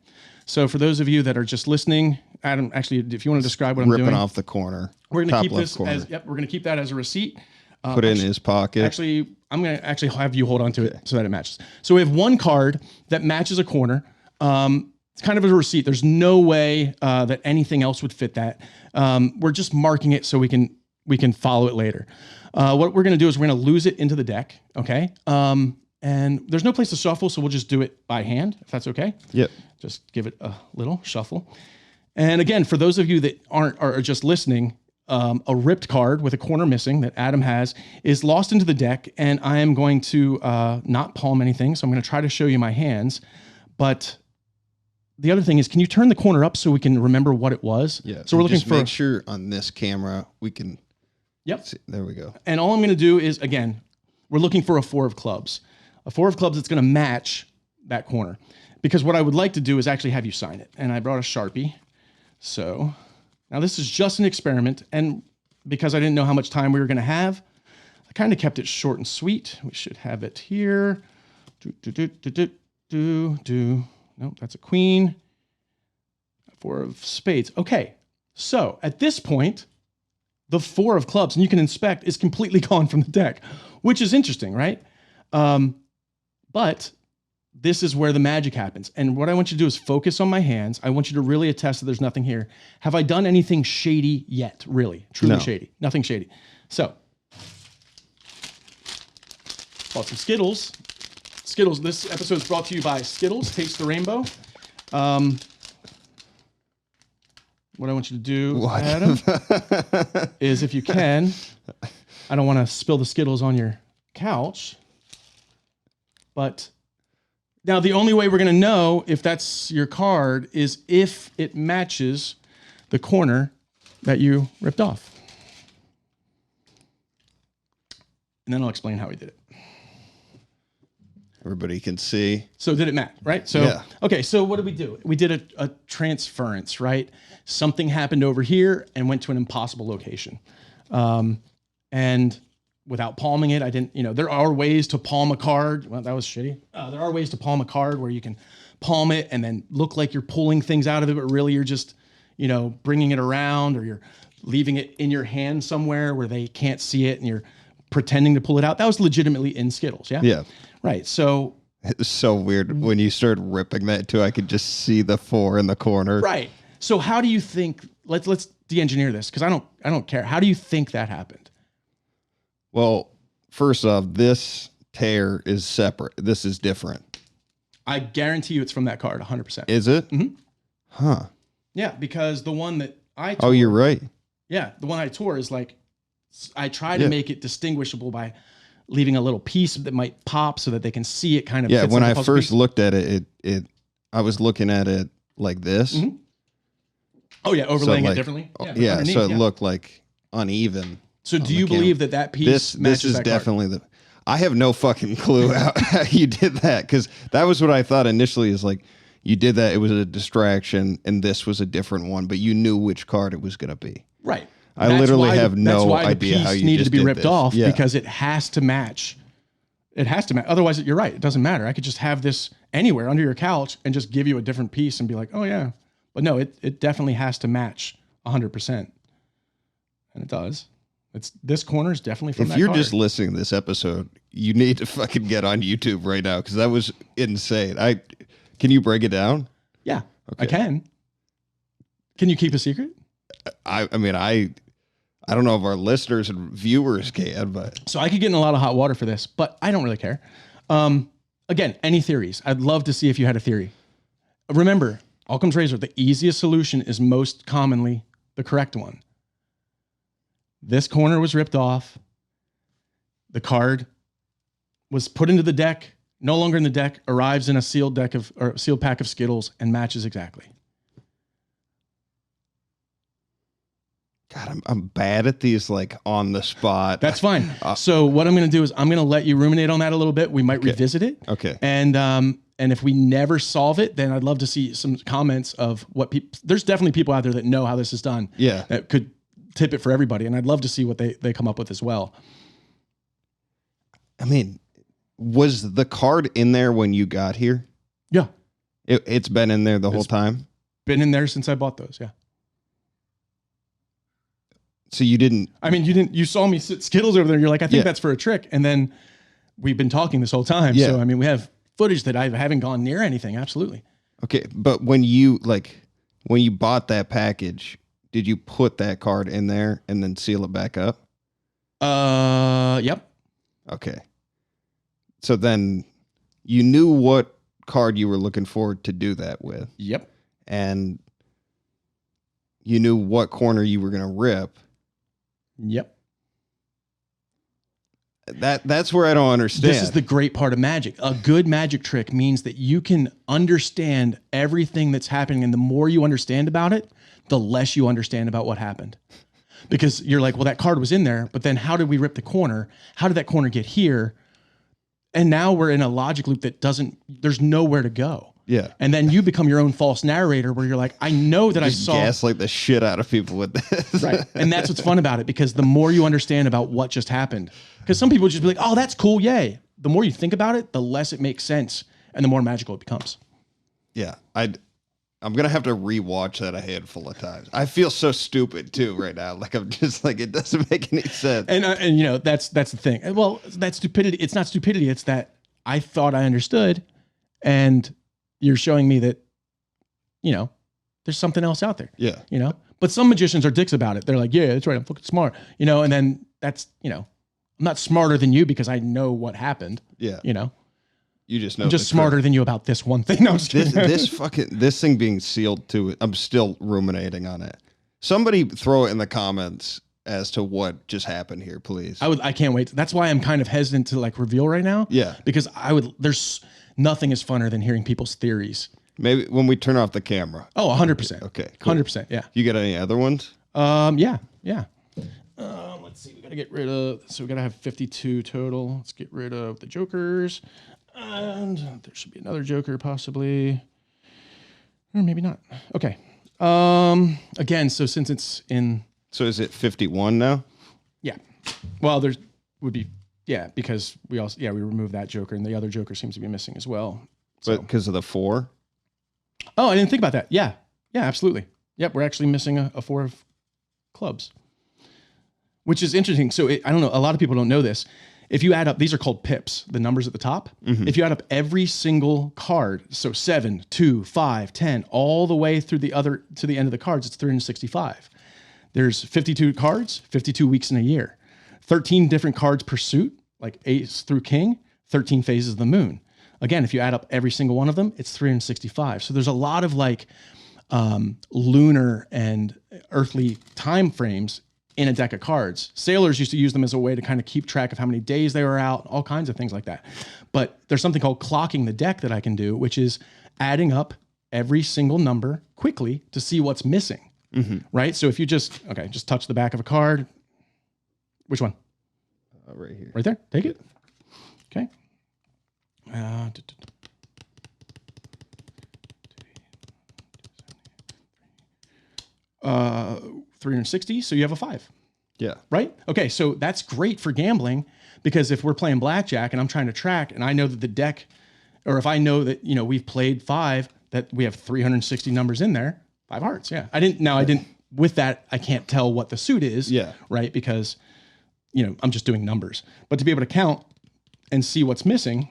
So for those of you that are just listening, Adam, actually, if you want to describe what I'm doing. Ripping off the corner. We're going to keep this corner. We're going to keep that as a receipt. Put it in his pocket. Actually, I'm going to actually have you hold on to it so that it matches. So we have one card that matches a corner. It's kind of a receipt. There's no way that anything else would fit that. We're just marking it so we can follow it later. What we're going to do is we're going to lose it into the deck, okay? And there's no place to shuffle, so we'll just do it by hand, if that's okay. Yep. Just give it a little shuffle. And again, for those of you that are just listening, a ripped card with a corner missing that Adam has is lost into the deck, and I am going to not palm anything, so I'm going to try to show you my hands. But the other thing is, can you turn the corner up so we can remember what it was? Yeah. So we're looking for. Make sure on this camera we can. Yep. See. There we go. And all I'm going to do is, again, we're looking for a 4 of clubs. A 4 of clubs that's going to match that corner. Because what I would like to do is actually have you sign it. And I brought a Sharpie. So now this is just an experiment. And because I didn't know how much time we were going to have, I kind of kept it short and sweet. We should have it here. Nope, that's a queen. 4 of spades. Okay. So at this point, the 4 of clubs, and you can inspect, is completely gone from the deck, which is interesting, right? But this is where the magic happens. And what I want you to do is focus on my hands. I want you to really attest that there's nothing here. Have I done anything shady yet? Really? Truly shady? Nothing shady. So, bought some Skittles. Skittles, this episode is brought to you by Skittles, Taste the Rainbow. What I want you to do, Adam, is if you can, I don't want to spill the Skittles on your couch, but now the only way we're going to know if that's your card is if it matches the corner that you ripped off. And then I'll explain how we did it. Everybody can see. So did it match, right? So, yeah. Okay, so what did we do? We did a transference, right? Something happened over here and went to an impossible location. And without palming it, I didn't, there are ways to palm a card. Well, that was shitty. There are ways to palm a card where you can palm it and then look like you're pulling things out of it, but really you're just, bringing it around, or you're leaving it in your hand somewhere where they can't see it and you're pretending to pull it out. That was legitimately in Skittles, yeah? Yeah. Right, so... It's so weird. When you started ripping that too, I could just see the 4 in the corner. Right. So how do you think, let's de-engineer this, because I don't care. How do you think that happened? Well, first off, this tear is separate. This is different. I guarantee you it's from that card, 100%. Is it? Mm-hmm. Huh. Yeah, because the one that I tore... Oh, you're right. Yeah, the one I tore is like, I try to make it distinguishable by leaving a little piece that might pop so that they can see it kind of. Yeah, when I first looked at it, I was looking at it like this. Mm-hmm. Oh yeah, overlaying it differently. Yeah, so it looked like uneven. So do you believe that piece matches this is that definitely card? I have no fucking clue how you did that, because that was what I thought initially, is like you did that, it was a distraction, and this was a different one, but you knew which card it was going to be. Right. I literally have no idea how you needed just to be did ripped this. off Yeah. because it has to match. It has to match. Otherwise, you're right. It doesn't matter. I could just have this anywhere under your couch and just give you a different piece and be like, oh yeah. But no, it definitely has to match 100%. And it does. This corner is definitely from that card. If you're just listening to this episode, you need to fucking get on YouTube right now, because that was insane. Can you break it down? Yeah, okay. I can. Can you keep a secret? I mean, I don't know if our listeners and viewers can, but... So I could get in a lot of hot water for this, but I don't really care. Again, any theories? I'd love to see if you had a theory. Remember, Occam's razor, the easiest solution is most commonly the correct one. This corner was ripped off. The card was put into the deck, no longer in the deck, arrives in a sealed pack of Skittles and matches exactly. God, I'm bad at these like on the spot. That's fine. So what I'm going to do is I'm going to let you ruminate on that a little bit. We might revisit it. Okay. And if we never solve it, then I'd love to see some comments of what people. There's definitely people out there that know how this is done. Yeah. That could tip it for everybody, and I'd love to see what they come up with as well. I mean, was the card in there when you got here? Yeah. It's been in there the whole time? Been in there since I bought those. Yeah. So you didn't. I mean, you saw me sit Skittles over there. You're like, I think that's for a trick. And then we've been talking this whole time. Yeah. So, I mean, we have footage that I haven't gone near anything. Absolutely. Okay. But when you bought that package, did you put that card in there and then seal it back up? Yep. Okay. So then you knew what card you were looking forward to do that with. Yep. And you knew what corner you were going to rip. Yep. That's where I don't understand. This is the great part of magic. A good magic trick means that you can understand everything that's happening. And the more you understand about it, the less you understand about what happened. Because you're like, well, that card was in there, but then how did we rip the corner? How did that corner get here? And now we're in a logic loop that there's nowhere to go. Yeah. And then you become your own false narrator where you're like, I know that I saw. Gaslight the shit out of people with this. Right. And that's what's fun about it, because the more you understand about what just happened, because some people just be like, oh, that's cool. Yay. The more you think about it, the less it makes sense and the more magical it becomes. Yeah. I'm going to have to rewatch that a handful of times. I feel so stupid too right now. Like I'm just like, it doesn't make any sense. And you know, that's the thing. Well, that's stupidity. It's not stupidity. It's that I thought I understood, and you're showing me that, you know, there's something else out there. Yeah. You know, but some magicians are dicks about it. They're like, yeah, that's right. I'm fucking smart. You know, and then that's, you know, I'm not smarter than you because I know what happened. Yeah. You know, you just know. I'm just smarter than you about this one thing. No, I'm just kidding. This thing being sealed too. I'm still ruminating on it. Somebody throw it in the comments as to what just happened here, please. I can't wait. That's why I'm kind of hesitant to like reveal right now. Yeah. Because there's nothing is funner than hearing people's theories. Maybe when we turn off the camera. Oh, 100%. Okay. Cool. 100%. Yeah. You got any other ones? Yeah. Let's see. We got to get rid of, so we got to have 52 total. Let's get rid of the jokers. And there should be another joker possibly. Or maybe not. Okay. Again, so since it's in. So is it 51 now? Yeah. Well, there would be, yeah, because we removed that joker and the other joker seems to be missing as well. But because of the 4? Oh, I didn't think about that. Yeah. Yeah, absolutely. Yep. We're actually missing a 4 of clubs, which is interesting. So I don't know. A lot of people don't know this. If you add up, these are called pips, the numbers at the top. Mm-hmm. If you add up every single card, so 7, 2, 5, 10, all the way through to the end of the cards, it's 365. There's 52 cards, 52 weeks in a year, 13 different cards per suit, like ace through king, 13 phases of the moon. Again, if you add up every single one of them, it's 365. So there's a lot of like lunar and earthly time frames in a deck of cards. Sailors used to use them as a way to kind of keep track of how many days they were out, all kinds of things like that. But there's something called clocking the deck that I can do, which is adding up every single number quickly to see what's missing, right? So if you just touch the back of a card. Which one? Right here. Right there. Take it. Okay. 360. So you have a 5. Yeah. Right. Okay. So that's great for gambling, because if we're playing blackjack and I'm trying to track and I know that the deck, or if I know that, you know, we've played 5, that we have 360 numbers in there, 5 hearts. Yeah. I didn't with that. I can't tell what the suit is. Yeah. Right. Because, you know, I'm just doing numbers, but to be able to count and see what's missing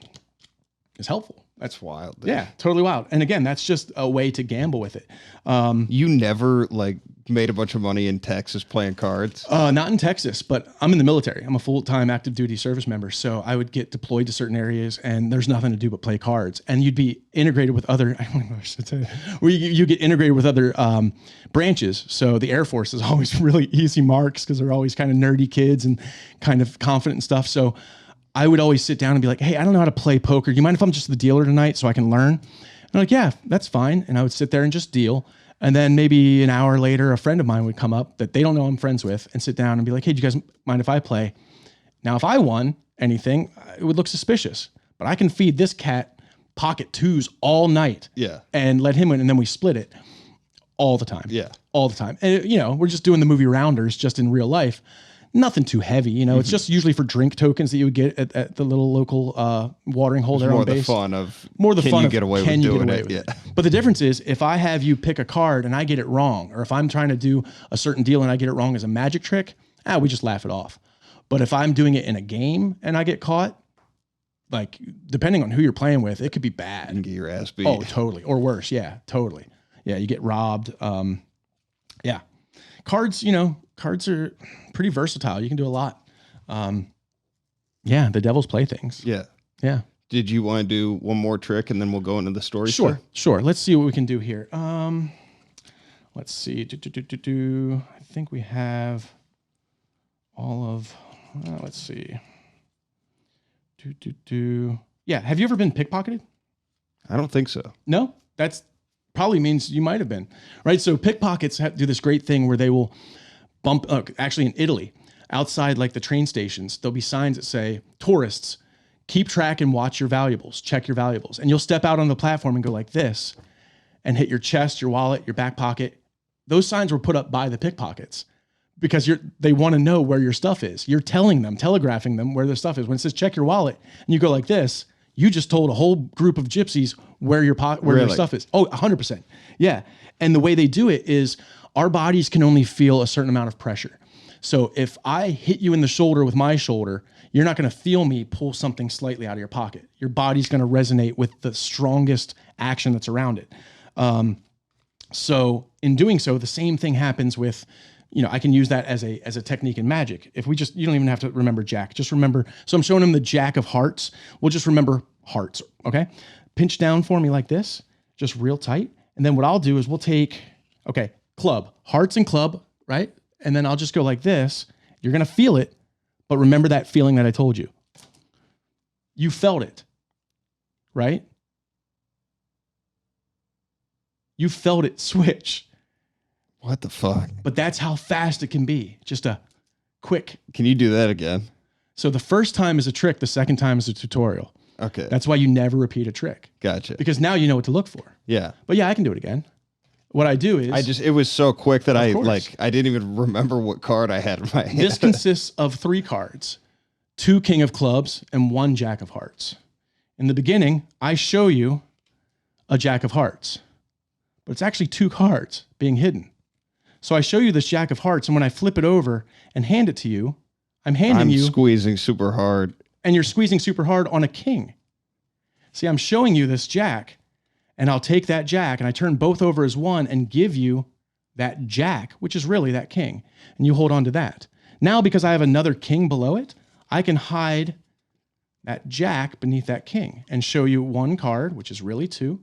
is helpful. That's wild. Yeah, totally wild. And again, that's just a way to gamble with it. You never like made a bunch of money in Texas playing cards? Not in Texas, but I'm in the military. I'm a full-time active duty service member. So I would get deployed to certain areas and there's nothing to do but play cards. And you'd be integrated with other, I don't know what I should tell you, where you get integrated with other branches. So the Air Force is always really easy marks because they're always kind of nerdy kids and kind of confident and stuff. So I would always sit down and be like, hey, I don't know how to play poker. Do you mind if I'm just the dealer tonight so I can learn? And I'm like, yeah, that's fine. And I would sit there and just deal. And then maybe an hour later, a friend of mine would come up that they don't know I'm friends with and sit down and be like, hey, do you guys mind if I play? Now, if I won anything, it would look suspicious. But I can feed this cat pocket twos all night and let him win. And then we split it all the time. Yeah. All the time. And, we're just doing the movie rounders just in real life. Nothing too heavy, It's just usually for drink tokens that you would get at the little local watering hole there on base. More the fun of get away with doing it. Yeah. But the difference is if I have you pick a card and I get it wrong, or if I'm trying to do a certain deal and I get it wrong as a magic trick, we just laugh it off. But if I'm doing it in a game and I get caught, like depending on who you're playing with, it could be bad. And get your ass beat. Oh, totally. Or worse. Yeah, totally. Yeah, you get robbed. Yeah. Cards are pretty versatile. You can do a lot. The devil's playthings. Yeah. Yeah. Did you want to do one more trick and then we'll go into the story? Sure. Let's see what we can do here. Let's see. I think we have all of, let's see. Yeah. Have you ever been pickpocketed? I don't think so. No? That's probably means you might have been, right? So pickpockets do this great thing where they will bump, actually in Italy, outside like the train stations, there'll be signs that say, tourists, keep track and watch your valuables, check your valuables. And you'll step out on the platform and go like this and hit your chest, your wallet, your back pocket. Those signs were put up by the pickpockets because they want to know where your stuff is. You're telling them, telegraphing them where their stuff is. When it says check your wallet and you go like this, you just told a whole group of gypsies where your stuff is. Oh, 100%. Yeah. And the way they do it is our bodies can only feel a certain amount of pressure. So if I hit you in the shoulder with my shoulder, you're not going to feel me pull something slightly out of your pocket. Your body's going to resonate with the strongest action that's around it. So in doing so, the same thing happens with, I can use that as a technique in magic. If you don't even have to remember Jack, just remember. So I'm showing him the Jack of hearts. We'll just remember hearts. Okay. Pinch down for me like this, just real tight. And then what I'll do is we'll take, club, hearts and club, right? And then I'll just go like this. You're going to feel it, but remember that feeling that I told you. You felt it, right? You felt it switch. What the fuck? But that's how fast it can be. Just a quick. Can you do that again? So the first time is a trick. The second time is a tutorial. Okay. That's why you never repeat a trick. Gotcha. Because now you know what to look for. Yeah. But yeah, I can do it again. What I do is... it was so quick that I didn't even remember what card I had in my hand. This consists of 3 cards, 2 King of Clubs and 1 Jack of Hearts. In the beginning, I show you a Jack of Hearts, but it's actually 2 cards being hidden. So I show you this Jack of Hearts, and when I flip it over and hand it to you, I'm squeezing super hard. And you're squeezing super hard on a king. See, I'm showing you this Jack, and I'll take that Jack, and I turn both over as 1 and give you that Jack, which is really that king, and you hold on to that. Now, because I have another king below it, I can hide that Jack beneath that king and show you 1 card, which is really 2,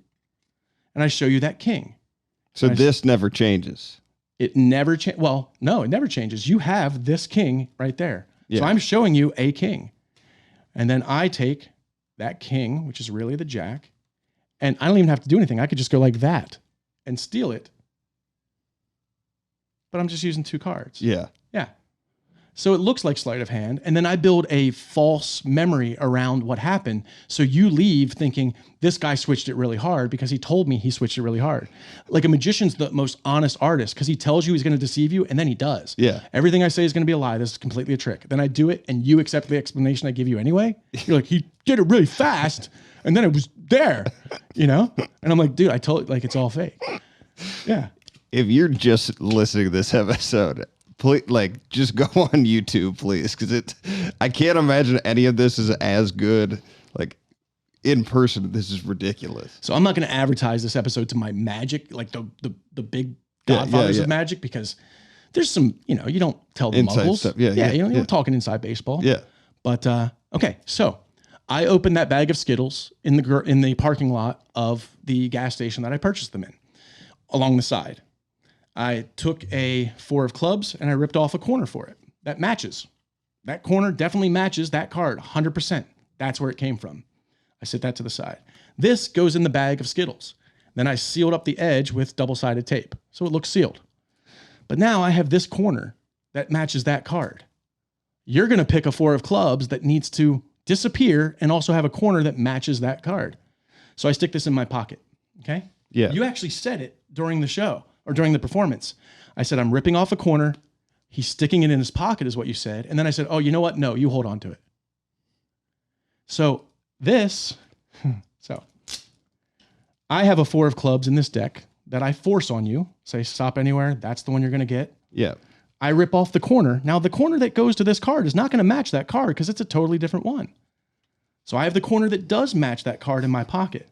and I show you that king. So this never changes. It never changes. Well, no, it never changes. You have this king right there. Yeah. So I'm showing you a king. And then I take that king, which is really the Jack, and I don't even have to do anything. I could just go like that and steal it. But I'm just using 2 cards. Yeah. Yeah. So it looks like sleight of hand. And then I build a false memory around what happened. So you leave thinking this guy switched it really hard because he told me he switched it really hard. Like a magician's the most honest artist because he tells you he's going to deceive you and then he does. Yeah. Everything I say is going to be a lie. This is completely a trick. Then I do it and you accept the explanation I give you anyway. You're like, he did it really fast and then it was there, And I'm like, dude, I told you, like, it's all fake. Yeah. If you're just listening to this episode, please, just go on YouTube, please, because I can't imagine any of this is as good. In person, this is ridiculous. So I'm not going to advertise this episode to my magic, like the big godfathers of magic, because there's some, you don't tell the inside muggles. stuff. Yeah. You're talking inside baseball. Yeah. But okay, so I opened that bag of Skittles in the parking lot of the gas station that I purchased them in, along the side. I took a 4 of clubs and I ripped off a corner for it. That matches. That corner definitely matches that card, 100%. That's where it came from. I set that to the side. This goes in the bag of Skittles. Then I sealed up the edge with double-sided tape, so it looks sealed. But now I have this corner that matches that card. You're going to pick a 4 of clubs that needs to disappear and also have a corner that matches that card. So I stick this in my pocket, okay? Yeah. You actually said it during the show or during the performance. I said, I'm ripping off a corner. He's sticking it in his pocket is what you said. And then I said, oh, you know what? No, you hold on to it. So I have a 4 of clubs in this deck that I force on you. Say, stop anywhere. That's the one you're going to get. Yeah. I rip off the corner. Now, the corner that goes to this card is not going to match that card because it's a totally different one. So I have the corner that does match that card in my pocket.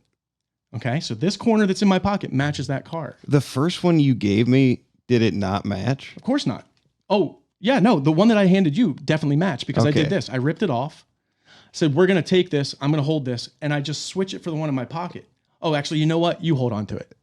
Okay, so this corner that's in my pocket matches that card. The first one you gave me, did it not match? Of course not. Oh, yeah, no, the one that I handed you definitely matched because I did this. I ripped it off. Said, we're going to take this. I'm going to hold this. And I just switch it for the one in my pocket. Oh, actually, you know what? You hold on to it.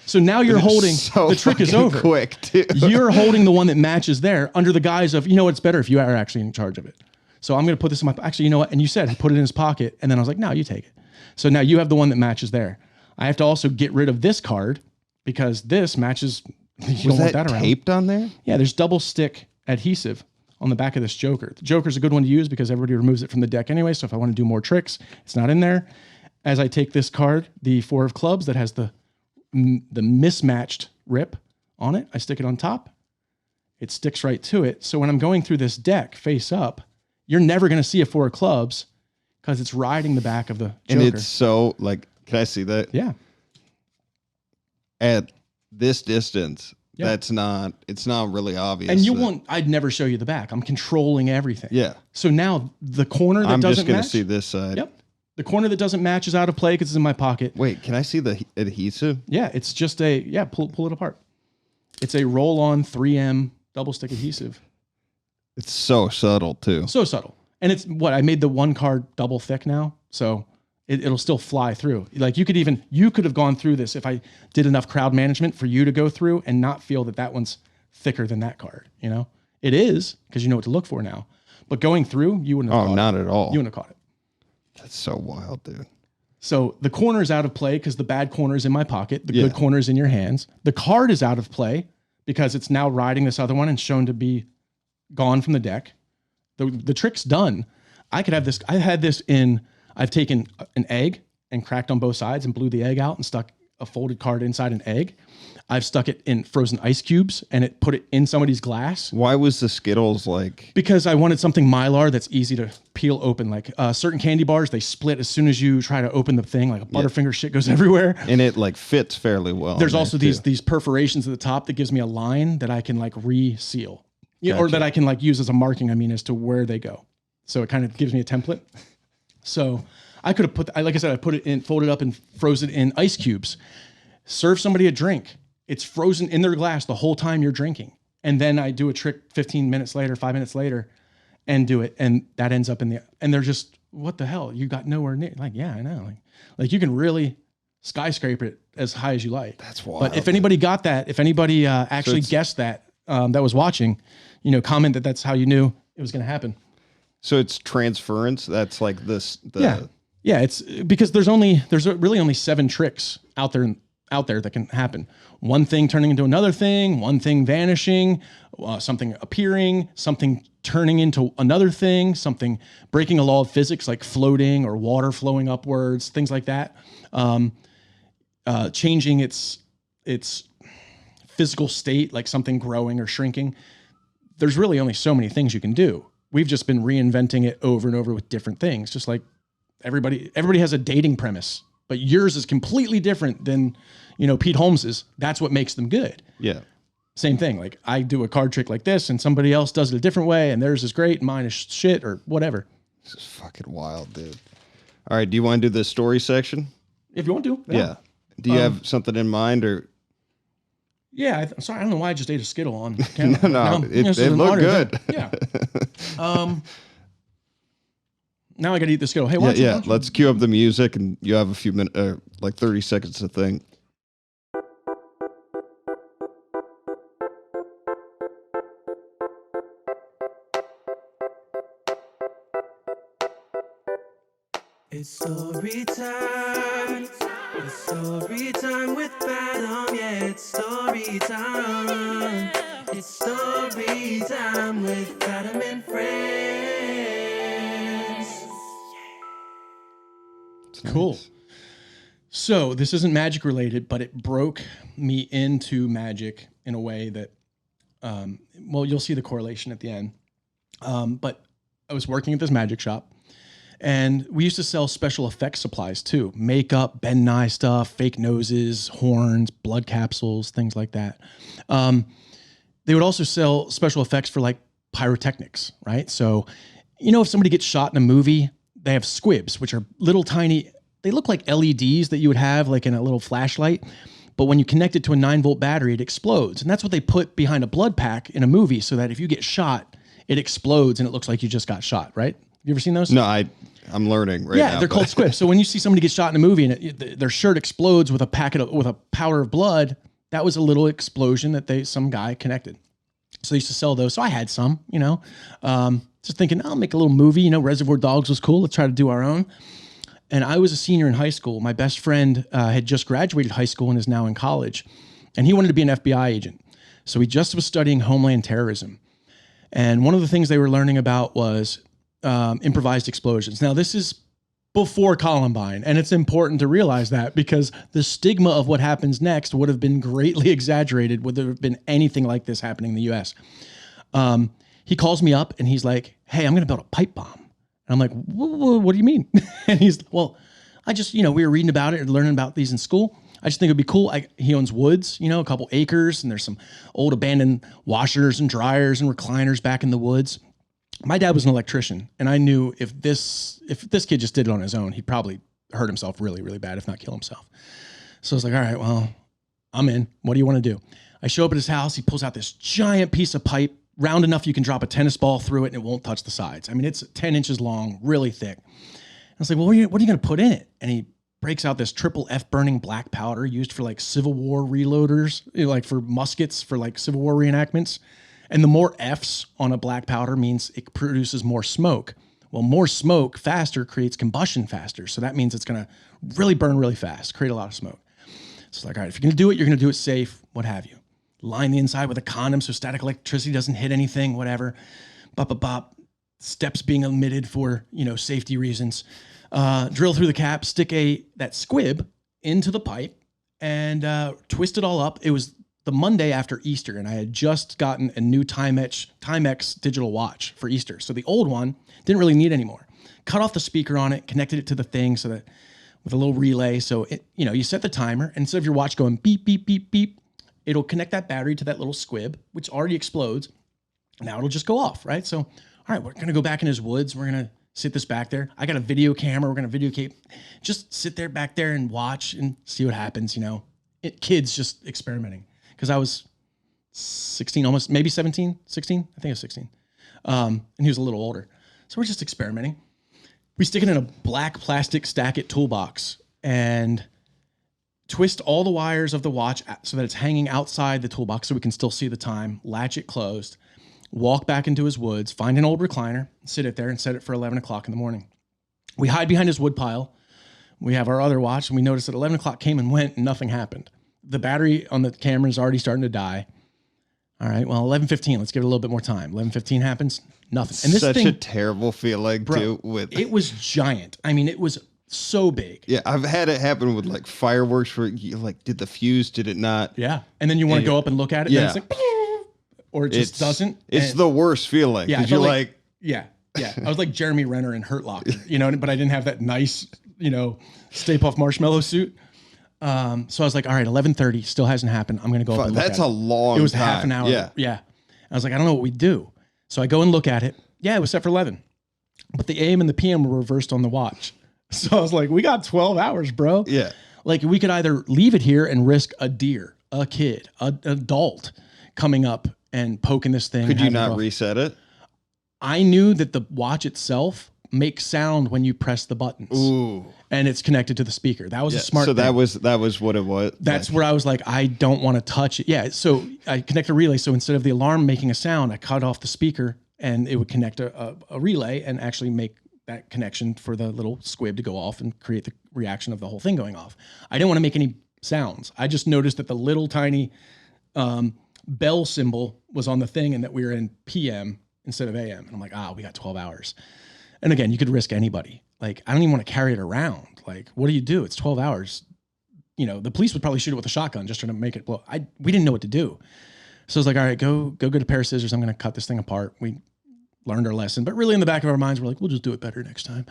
So now you're holding, the trick is over. Quick, too. You're holding the one that matches there under the guise of, it's better if you are actually in charge of it. So I'm going to put this in actually, you know what? And you said, put it in his pocket. And then I was like, no, you take it. So now you have the one that matches there. I have to also get rid of this card because this matches. You don't want that around. Taped on there? Yeah, there's double stick adhesive on the back of this Joker. The Joker's a good one to use because everybody removes it from the deck anyway. So if I want to do more tricks, it's not in there. As I take this card, the 4 of clubs that has the mismatched rip on it, I stick it on top. It sticks right to it. So when I'm going through this deck face up, you're never going to see a 4 of clubs because it's riding the back of the Joker. And it's so, can I see that? Yeah. At this distance, it's not really obvious. And I'd never show you the back. I'm controlling everything. Yeah. So now the corner that doesn't match. I'm just going to see this side. Yep. The corner that doesn't match is out of play because it's in my pocket. Wait, can I see the adhesive? Yeah, it's just pull it apart. It's a roll-on 3M double stick adhesive. It's so subtle too. So subtle. And it's I made the one card double thick now, so it'll still fly through. Like you could have gone through this if I did enough crowd management for you to go through and not feel that one's thicker than that card, It is, because you know what to look for now. But going through, you wouldn't have caught it. Oh, not at all. You wouldn't have caught it. That's so wild, dude. So the corner is out of play because the bad corner is in my pocket. The good corner is in your hands. The card is out of play because it's now riding this other one and shown to be gone from the deck. The trick's done. I could have this. I've taken an egg and cracked on both sides and blew the egg out and stuck a folded card inside an egg. I've stuck it in frozen ice cubes and put it in somebody's glass. Why was the Skittles Because I wanted something Mylar that's easy to peel open. Like certain candy bars, they split as soon as you try to open the thing. Like a Butterfinger shit goes everywhere. And it fits fairly well. There's also these perforations at the top that gives me a line that I can re-seal. Gotcha. Or that I can use as a marking, as to where they go. So it kind of gives me a template. So I could have I put it in, folded up and froze it in ice cubes. Serve somebody a drink. It's frozen in their glass the whole time you're drinking. And then I do a trick 5 minutes later and do it. And that ends up and they're just, what the hell? You got nowhere near. Yeah, I know. Like you can really skyscraper it as high as you like. That's wild. But if anybody got that, if anybody actually guessed that was watching, comment that's how you knew it was going to happen. So it's transference. That's this. Yeah. It's because there's really only 7 tricks out there that can happen. One thing turning into another thing, one thing vanishing, something appearing, something turning into another thing, something breaking a law of physics like floating or water flowing upwards, things like that. Changing its physical state, like something growing or shrinking. There's really only so many things you can do. We've just been reinventing it over and over with different things, just like everybody has a dating premise. But yours is completely different than, Pete Holmes's. That's what makes them good. Yeah. Same thing. Like I do a card trick like this and somebody else does it a different way and theirs is great and mine is shit or whatever. This is fucking wild, dude. All right. Do you want to do the story section? If you want to. Yeah. Do you have something in mind or? Yeah, sorry, I don't know why I just ate a Skittle on camera. No, it looked good. Yeah. Now I got to eat the Skittle. Hey, Yeah. Let's cue up the music, and you have a few minutes, like 30 seconds to think. It's story time. It's story time with Phantom. Yeah, it's story time. It's story time with Phantom and friends. Cool. Nice. So this isn't magic related, but it broke me into magic in a way that, well, you'll see the correlation at the end. But I was working at this magic shop. And we used to sell special effects supplies too. Makeup, Ben Nye stuff, fake noses, horns, blood capsules, things like that. They would also sell special effects for like pyrotechnics, right? So, you know, if somebody gets shot in a movie, they have squibs, which are little tiny, they look like LEDs that you would have like in a little flashlight. But when you connect it to a 9-volt battery, it explodes. And that's what they put behind a blood pack in a movie so that if you get shot, it explodes and it looks like you just got shot, right? You ever seen those? No, I'm learning right now. Yeah, they're called squibs. So when you see somebody get shot in a movie and their shirt explodes with a powder of blood, that was a little explosion that some guy connected. So they used to sell those. So I had some, you know, just thinking, I'll make a little movie. You know, Reservoir Dogs was cool. Let's try to do our own. And I was a senior in high school. My best friend had just graduated high school and is now in college. And he wanted to be an FBI agent. So he just was studying Homeland terrorism. And one of the things they were learning about was improvised explosions. Now, this is before Columbine, and it's important to realize that because the stigma of what happens next would have been greatly exaggerated would there have been anything like this happening in the U.S. He calls me up, and he's like, hey, I'm going to build a pipe bomb. And I'm like, what do you mean? And he's, well, I just, you know, we were reading about it and learning about these in school. I just think it'd be cool. He owns woods, you know, a couple acres, and there's some old abandoned washers and dryers and recliners back in the woods. My dad was an electrician, and I knew if this kid just did it on his own, he'd probably hurt himself really, really bad, if not kill himself. So I was like, all right, well, I'm in. What do you want to do? I show up at his house. He pulls out this giant piece of pipe, round enough you can drop a tennis ball through it, and it won't touch the sides. I mean, it's 10 inches long, really thick. I was like, well, what are you going to put in it? And he breaks out this triple F burning black powder used for like Civil War reloaders, you know, like for muskets, for like Civil War reenactments. And the more F's on a black powder means it produces more smoke. Well, more smoke faster creates combustion faster. So that means it's going to really burn really fast, create a lot of smoke. So it's like, all right, if you're going to do it, you're going to do it safe, what have you. Line the inside with a condom so static electricity doesn't hit anything, whatever. Bop, bop, bop. Steps being omitted for, you know, safety reasons. Drill through the cap, stick that squib into the pipe and twist it all up. It was the Monday after Easter, and I had just gotten a new Timex digital watch for Easter. So the old one didn't really need anymore. Cut off the speaker on it, connected it to the thing so that with a little relay. So it, you know, you set the timer, and instead of your watch going beep, beep, beep, beep, it'll connect that battery to that little squib, which already explodes. Now it'll just go off, right? So, all right, we're going to go back in his woods. We're going to sit this back there. I got a video camera. We're going to videotape. Just sit there back there and watch and see what happens, you know. Kids just experimenting. Because I was 16, almost, maybe 17, 16. I think I was 16. And he was a little older. So we're just experimenting. We stick it in a black plastic stack it toolbox and twist all the wires of the watch so that it's hanging outside the toolbox so we can still see the time, latch it closed, walk back into his woods, find an old recliner, sit it there and set it for 11 o'clock in the morning. We hide behind his wood pile. We have our other watch, and we noticed that 11 o'clock came and went and nothing happened. The battery on the camera is already starting to die. All right, well, 11:15. Let's give it a little bit more time. 11:15 happens, nothing. And this Such thing, a terrible feeling, bro, too. It was giant. I mean, it was so big. Yeah, I've had it happen with like fireworks where you like, did the fuse, did it not? Yeah, and then you want to go up and look at it, yeah. and it's like, or it just doesn't. It's the worst feeling. Yeah, you're like, yeah. I was like Jeremy Renner in Hurt Locker, you know, but I didn't have that nice, you know, Stay Puft Marshmallow suit. So I was like, all right, 11:30 still hasn't happened. I'm going to go up and look at it. That's a long time. It was half an hour. Yeah. I was like, I don't know what we do. So I go and look at it. Yeah, it was set for 11. But the AM and the PM were reversed on the watch. So I was like, we got 12 hours, bro. Yeah. Like we could either leave it here and risk a deer. a kid, an adult coming up and poking this thing. Could you not reset it? I knew that the watch itself makes sound when you press the buttons. Ooh. And it's connected to the speaker. That was a smart thing. That was what it was. That's where I was like, I don't want to touch it. Yeah. So I connect a relay. So instead of the alarm making a sound, I cut off the speaker and it would connect a relay and actually make that connection for the little squib to go off and create the reaction of the whole thing going off. I didn't want to make any sounds. I just noticed that the little tiny bell symbol was on the thing and that we were in PM instead of AM. And I'm like, we got 12 hours. And again, you could risk anybody. Like, I don't even want to carry it around. Like, what do you do? It's 12 hours. You know, the police would probably shoot it with a shotgun just trying to make it blow. We didn't know what to do. So I was like, all right, go get a pair of scissors. I'm going to cut this thing apart. We learned our lesson, but really in the back of our minds, we're like, we'll just do it better next time.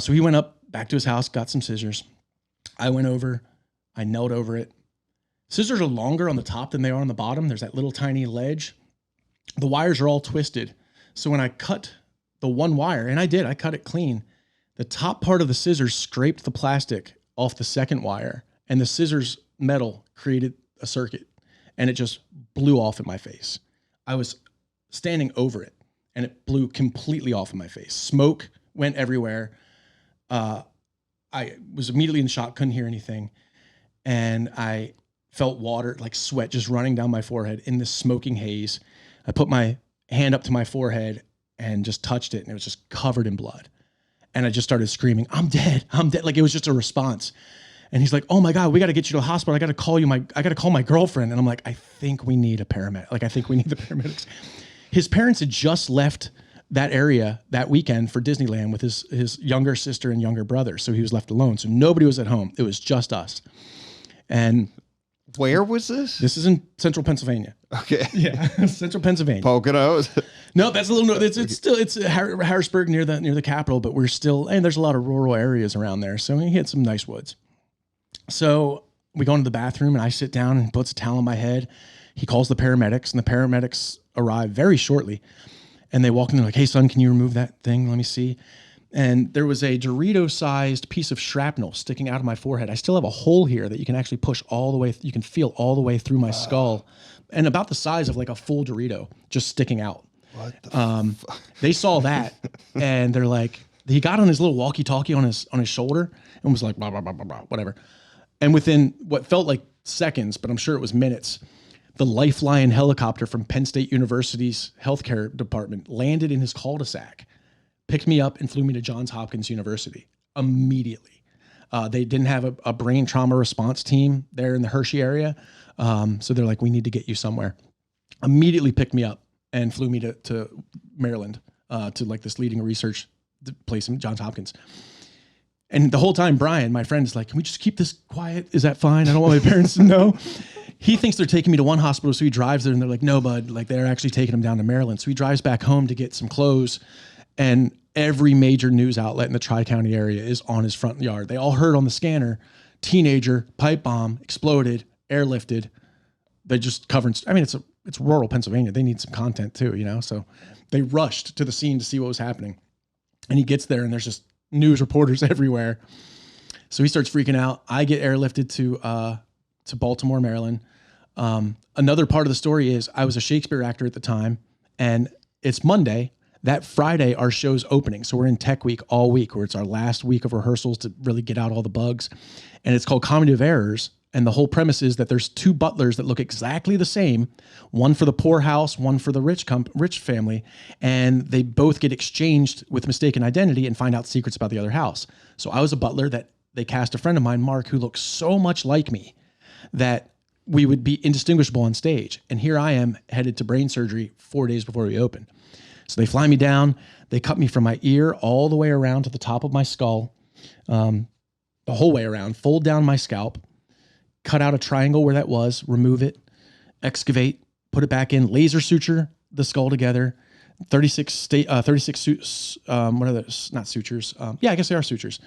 So he went up back to his house, got some scissors. I went over, I knelt over it. Scissors are longer on the top than they are on the bottom. There's that little tiny ledge. The wires are all twisted. So when I cut the one wire, and I cut it clean, the top part of the scissors scraped the plastic off the second wire, and the scissors metal created a circuit, and it just blew off in my face. I was standing over it, and it blew completely off in my face. Smoke went everywhere. I was immediately in shock, couldn't hear anything, and I felt water, like sweat, just running down my forehead in this smoking haze. I put my hand up to my forehead and just touched it, and it was just covered in blood. And I just started screaming, I'm dead. Like, it was just a response. And he's like, oh my God, we got to get you to the hospital. I got to call my girlfriend. And I'm like, I think we need a paramedic. Like, I think we need the paramedics. His parents had just left that area that weekend for Disneyland with his younger sister and younger brother. So he was left alone. So nobody was at home. It was just us. And where was this? This is in central Pennsylvania. Okay. Yeah. Central Pennsylvania. Poconos. No, that's a little. It's Harrisburg near the capital, but we're still, and there's a lot of rural areas around there, so we hit some nice woods. So we go into the bathroom, and I sit down and puts a towel on my head. He calls the paramedics, and the paramedics arrive very shortly, and they walk in. They're like, "Hey, son, can you remove that thing? Let me see." And there was a Dorito-sized piece of shrapnel sticking out of my forehead. I still have a hole here that you can actually push all the way. You can feel all the way through my skull, and about the size of like a full Dorito just sticking out. What the They saw that, and they're like, he got on his little walkie-talkie on his shoulder and was like, blah, blah, blah, blah, blah, whatever. And within what felt like seconds, but I'm sure it was minutes, the Lifeline helicopter from Penn State University's healthcare department landed in his cul-de-sac, picked me up, and flew me to Johns Hopkins University immediately. They didn't have a brain trauma response team there in the Hershey area. So they're like, we need to get you somewhere. Immediately picked me up and flew me to Maryland, to like this leading research place in Johns Hopkins. And the whole time, Brian, my friend, is like, can we just keep this quiet? Is that fine? I don't want my parents to know. He thinks they're taking me to one hospital, so he drives there, and they're like, no, bud, like they're actually taking him down to Maryland. So he drives back home to get some clothes, and every major news outlet in the Tri-County area is on his front yard. They all heard on the scanner, teenager, pipe bomb, exploded, airlifted. They just covered, I mean, it's rural Pennsylvania. They need some content too, you know? So they rushed to the scene to see what was happening. And he gets there, and there's just news reporters everywhere. So he starts freaking out. I get airlifted to Baltimore, Maryland. Another part of the story is I was a Shakespeare actor at the time, and it's Monday. That Friday, our show's opening. So we're in Tech Week all week, where it's our last week of rehearsals to really get out all the bugs. And it's called Comedy of Errors. And the whole premise is that there's two butlers that look exactly the same, one for the poor house, one for the rich family, and they both get exchanged with mistaken identity and find out secrets about the other house. So I was a butler that they cast a friend of mine, Mark, who looks so much like me that we would be indistinguishable on stage. And here I am headed to brain surgery 4 days before we open. So they fly me down, they cut me from my ear all the way around to the top of my skull, the whole way around, fold down my scalp, cut out a triangle where that was, remove it, excavate, put it back in, laser suture the skull together, 36 suits, what are those? Not sutures. Yeah, I guess they are sutures.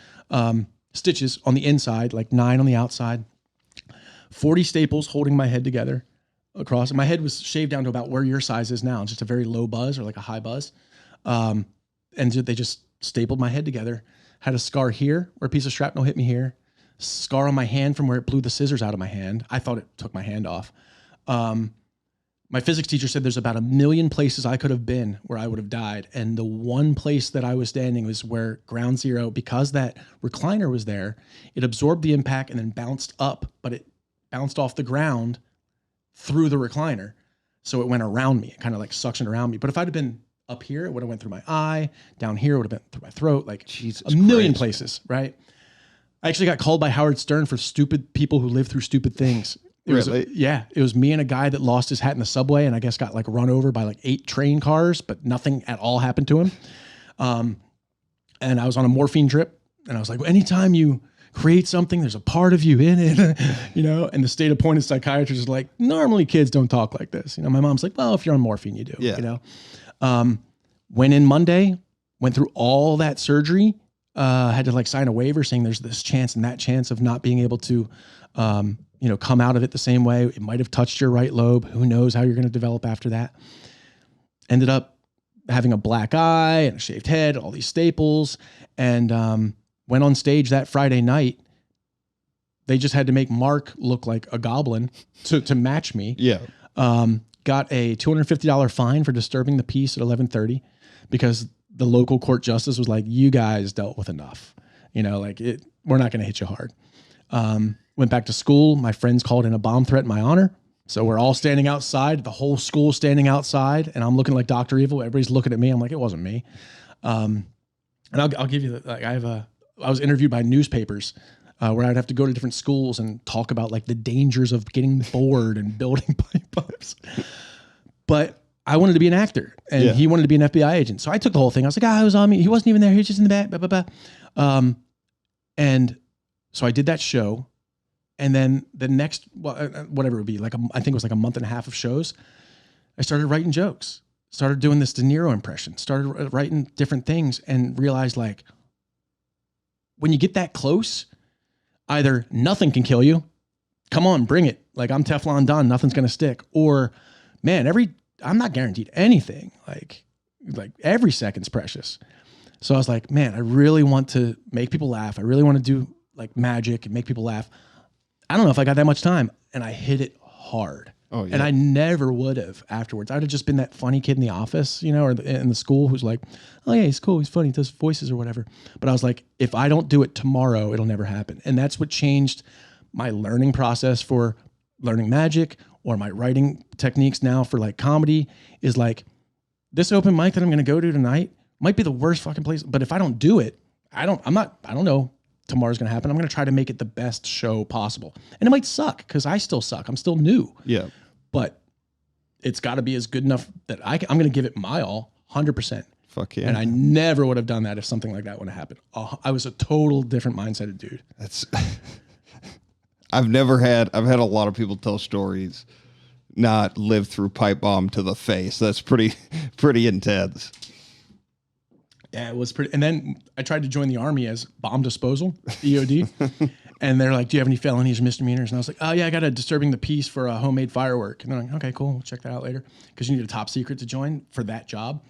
Stitches on the inside, like 9 on the outside, 40 staples holding my head together across. My head was shaved down to about where your size is now, just a very low buzz or like a high buzz. And they just stapled my head together. Had a scar here where a piece of shrapnel hit me here. scar on my hand from where it blew the scissors out of my hand. I thought it took my hand off. My physics teacher said there's about 1 million places I could have been where I would have died. And the one place that I was standing was where ground zero, because that recliner was there, it absorbed the impact and then bounced up, but it bounced off the ground through the recliner. So it went around me, it kind of like suctioned around me. But if I'd have been up here, it would have went through my eye, down here, it would have been through my throat, like Jesus a million Christ, places, right? I actually got called by Howard Stern for stupid people who live through stupid things. It Really? it was me and a guy that lost his hat in the subway and I guess got like run over by like 8 train cars, but nothing at all happened to him. And I was on a morphine trip and I was like, well, anytime you create something, there's a part of you in it, you know? And the state appointed psychiatrist is like, normally kids don't talk like this. You know, my mom's like, well, if you're on morphine, you do, Yeah. you know? Went in Monday, went through all that surgery, had to like sign a waiver saying there's this chance and that chance of not being able to, you know, come out of it the same way. It might have touched your right lobe. Who knows how you're going to develop after that. Ended up having a black eye and a shaved head, all these staples, and went on stage that Friday night. They just had to make Mark look like a goblin to match me. Yeah. Got a $250 fine for disturbing the peace at 11:30 because the local court justice was like, you guys dealt with enough. You know, like we're not going to hit you hard. Went back to school. My friends called in a bomb threat in my honor. So we're all standing outside, the whole school standing outside, and I'm looking like Dr. Evil. Everybody's looking at me. I'm like, it wasn't me. And I'll give you I was interviewed by newspapers where I'd have to go to different schools and talk about like the dangers of getting bored and building pipe bombs. But I wanted to be an actor and he wanted to be an FBI agent. So I took the whole thing. I was like, it was on me. He wasn't even there. He was just in the back, blah, blah, blah. And so I did that show. And then the next, whatever it would be, like I think it was like a month and a half of shows, I started writing jokes, started doing this De Niro impression, started writing different things and realized like, when you get that close, either nothing can kill you, come on, bring it. Like I'm Teflon Don, nothing's going to stick. Or man, I'm not guaranteed anything. Like every second's precious. So I was like, man, I really want to make people laugh. I really want to do like magic and make people laugh. I don't know if I got that much time, and I hit it hard. Oh, yeah. And I never would have afterwards. I'd have just been that funny kid in the office, you know, or in the school who's like, oh yeah, he's cool, he's funny, he does voices or whatever. But I was like, if I don't do it tomorrow, it'll never happen. And that's what changed my learning process for learning magic or my writing techniques now for like comedy is like this open mic that I'm going to go to tonight might be the worst fucking place. But if I don't do it, I don't know tomorrow's going to happen. I'm going to try to make it the best show possible. And it might suck because I still suck. I'm still new. Yeah. But it's got to be as good enough that I'm going to give it my all, 100%. Fuck yeah. And I never would have done that if something like that would have happened. I was a total different mindset dude. That's I've had a lot of people tell stories, not live through pipe bomb to the face. That's pretty intense. Yeah, it was pretty. And then I tried to join the Army as bomb disposal, EOD. And they're like, do you have any felonies or misdemeanors? And I was like, oh yeah, I got a disturbing the peace for a homemade firework. And they're like, okay, cool. We'll check that out later. Because you need a top secret to join for that job.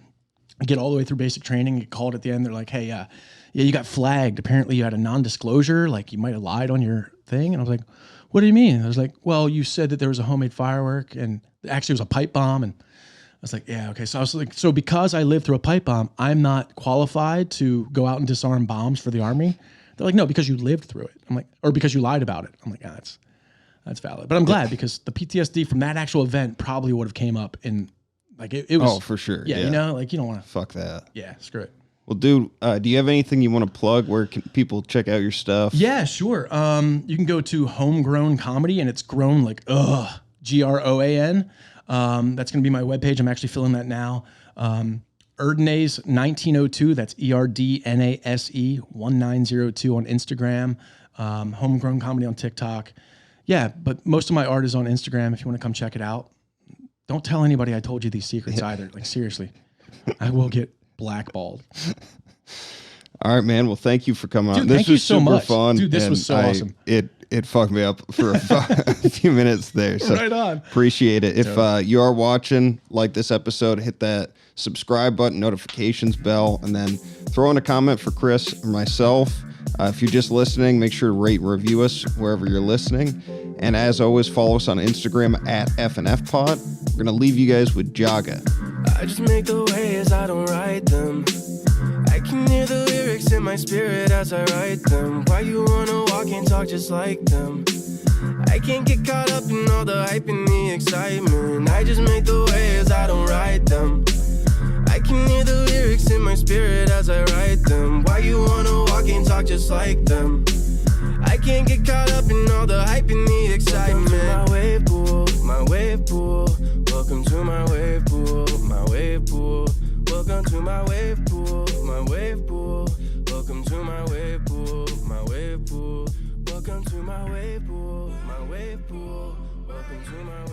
I get all the way through basic training, get called at the end. They're like, hey, yeah, you got flagged. Apparently you had a non-disclosure. Like you might have lied on your thing. And I was like, what do you mean? I was like, well, you said that there was a homemade firework and actually it was a pipe bomb. And I was like, yeah, okay. So I was like, so because I lived through a pipe bomb, I'm not qualified to go out and disarm bombs for the Army. They're like, no, because you lived through it. I'm like, or because you lied about it. I'm like, yeah, that's valid. But I'm glad because the PTSD from that actual event probably would have came up in like it was. Oh, for sure. Yeah, you know, like you don't want to. Fuck that. Yeah, screw it. Well, dude, do you have anything you want to plug? Where can people check out your stuff? Yeah, sure. You can go to Homegrown Comedy, and it's grown like GROAN. That's going to be my webpage. I'm actually filling that now. Erdnase 1902. That's ERDNASE 1902 on Instagram. Homegrown Comedy on TikTok. Yeah, but most of my art is on Instagram. If you want to come check it out, don't tell anybody I told you these secrets either. Like seriously, I will get blackballed. All right, man. Well, thank you for coming on. Dude, This thank you was so super much. fun. Dude, this was so awesome. It fucked me up for a few minutes there. So Right on. appreciate it. If you are watching, like this episode, hit that subscribe button, notifications bell, and then throw in a comment for Chris or myself. If you're just listening, make sure to rate and review us wherever you're listening. And as always, follow us on Instagram at FNFPod. We're going to leave you guys with Jaga. I just make the waves, I don't write them. I can hear the lyrics in my spirit as I write them. Why you wanna walk and talk just like them? I can't get caught up in all the hype and the excitement. I just make the waves, I don't write them. I can hear the lyrics in my spirit as I write them. Why you wanna walk and talk just like them? I can't get caught up in all the hype and the excitement. My wave pool, my wave pool. Welcome to my wave pool, my wave pool. Welcome to my wave pool, my wave pool. Welcome to my wave pool, my wave pool. Welcome to my wave pool, my wave pool. Welcome to my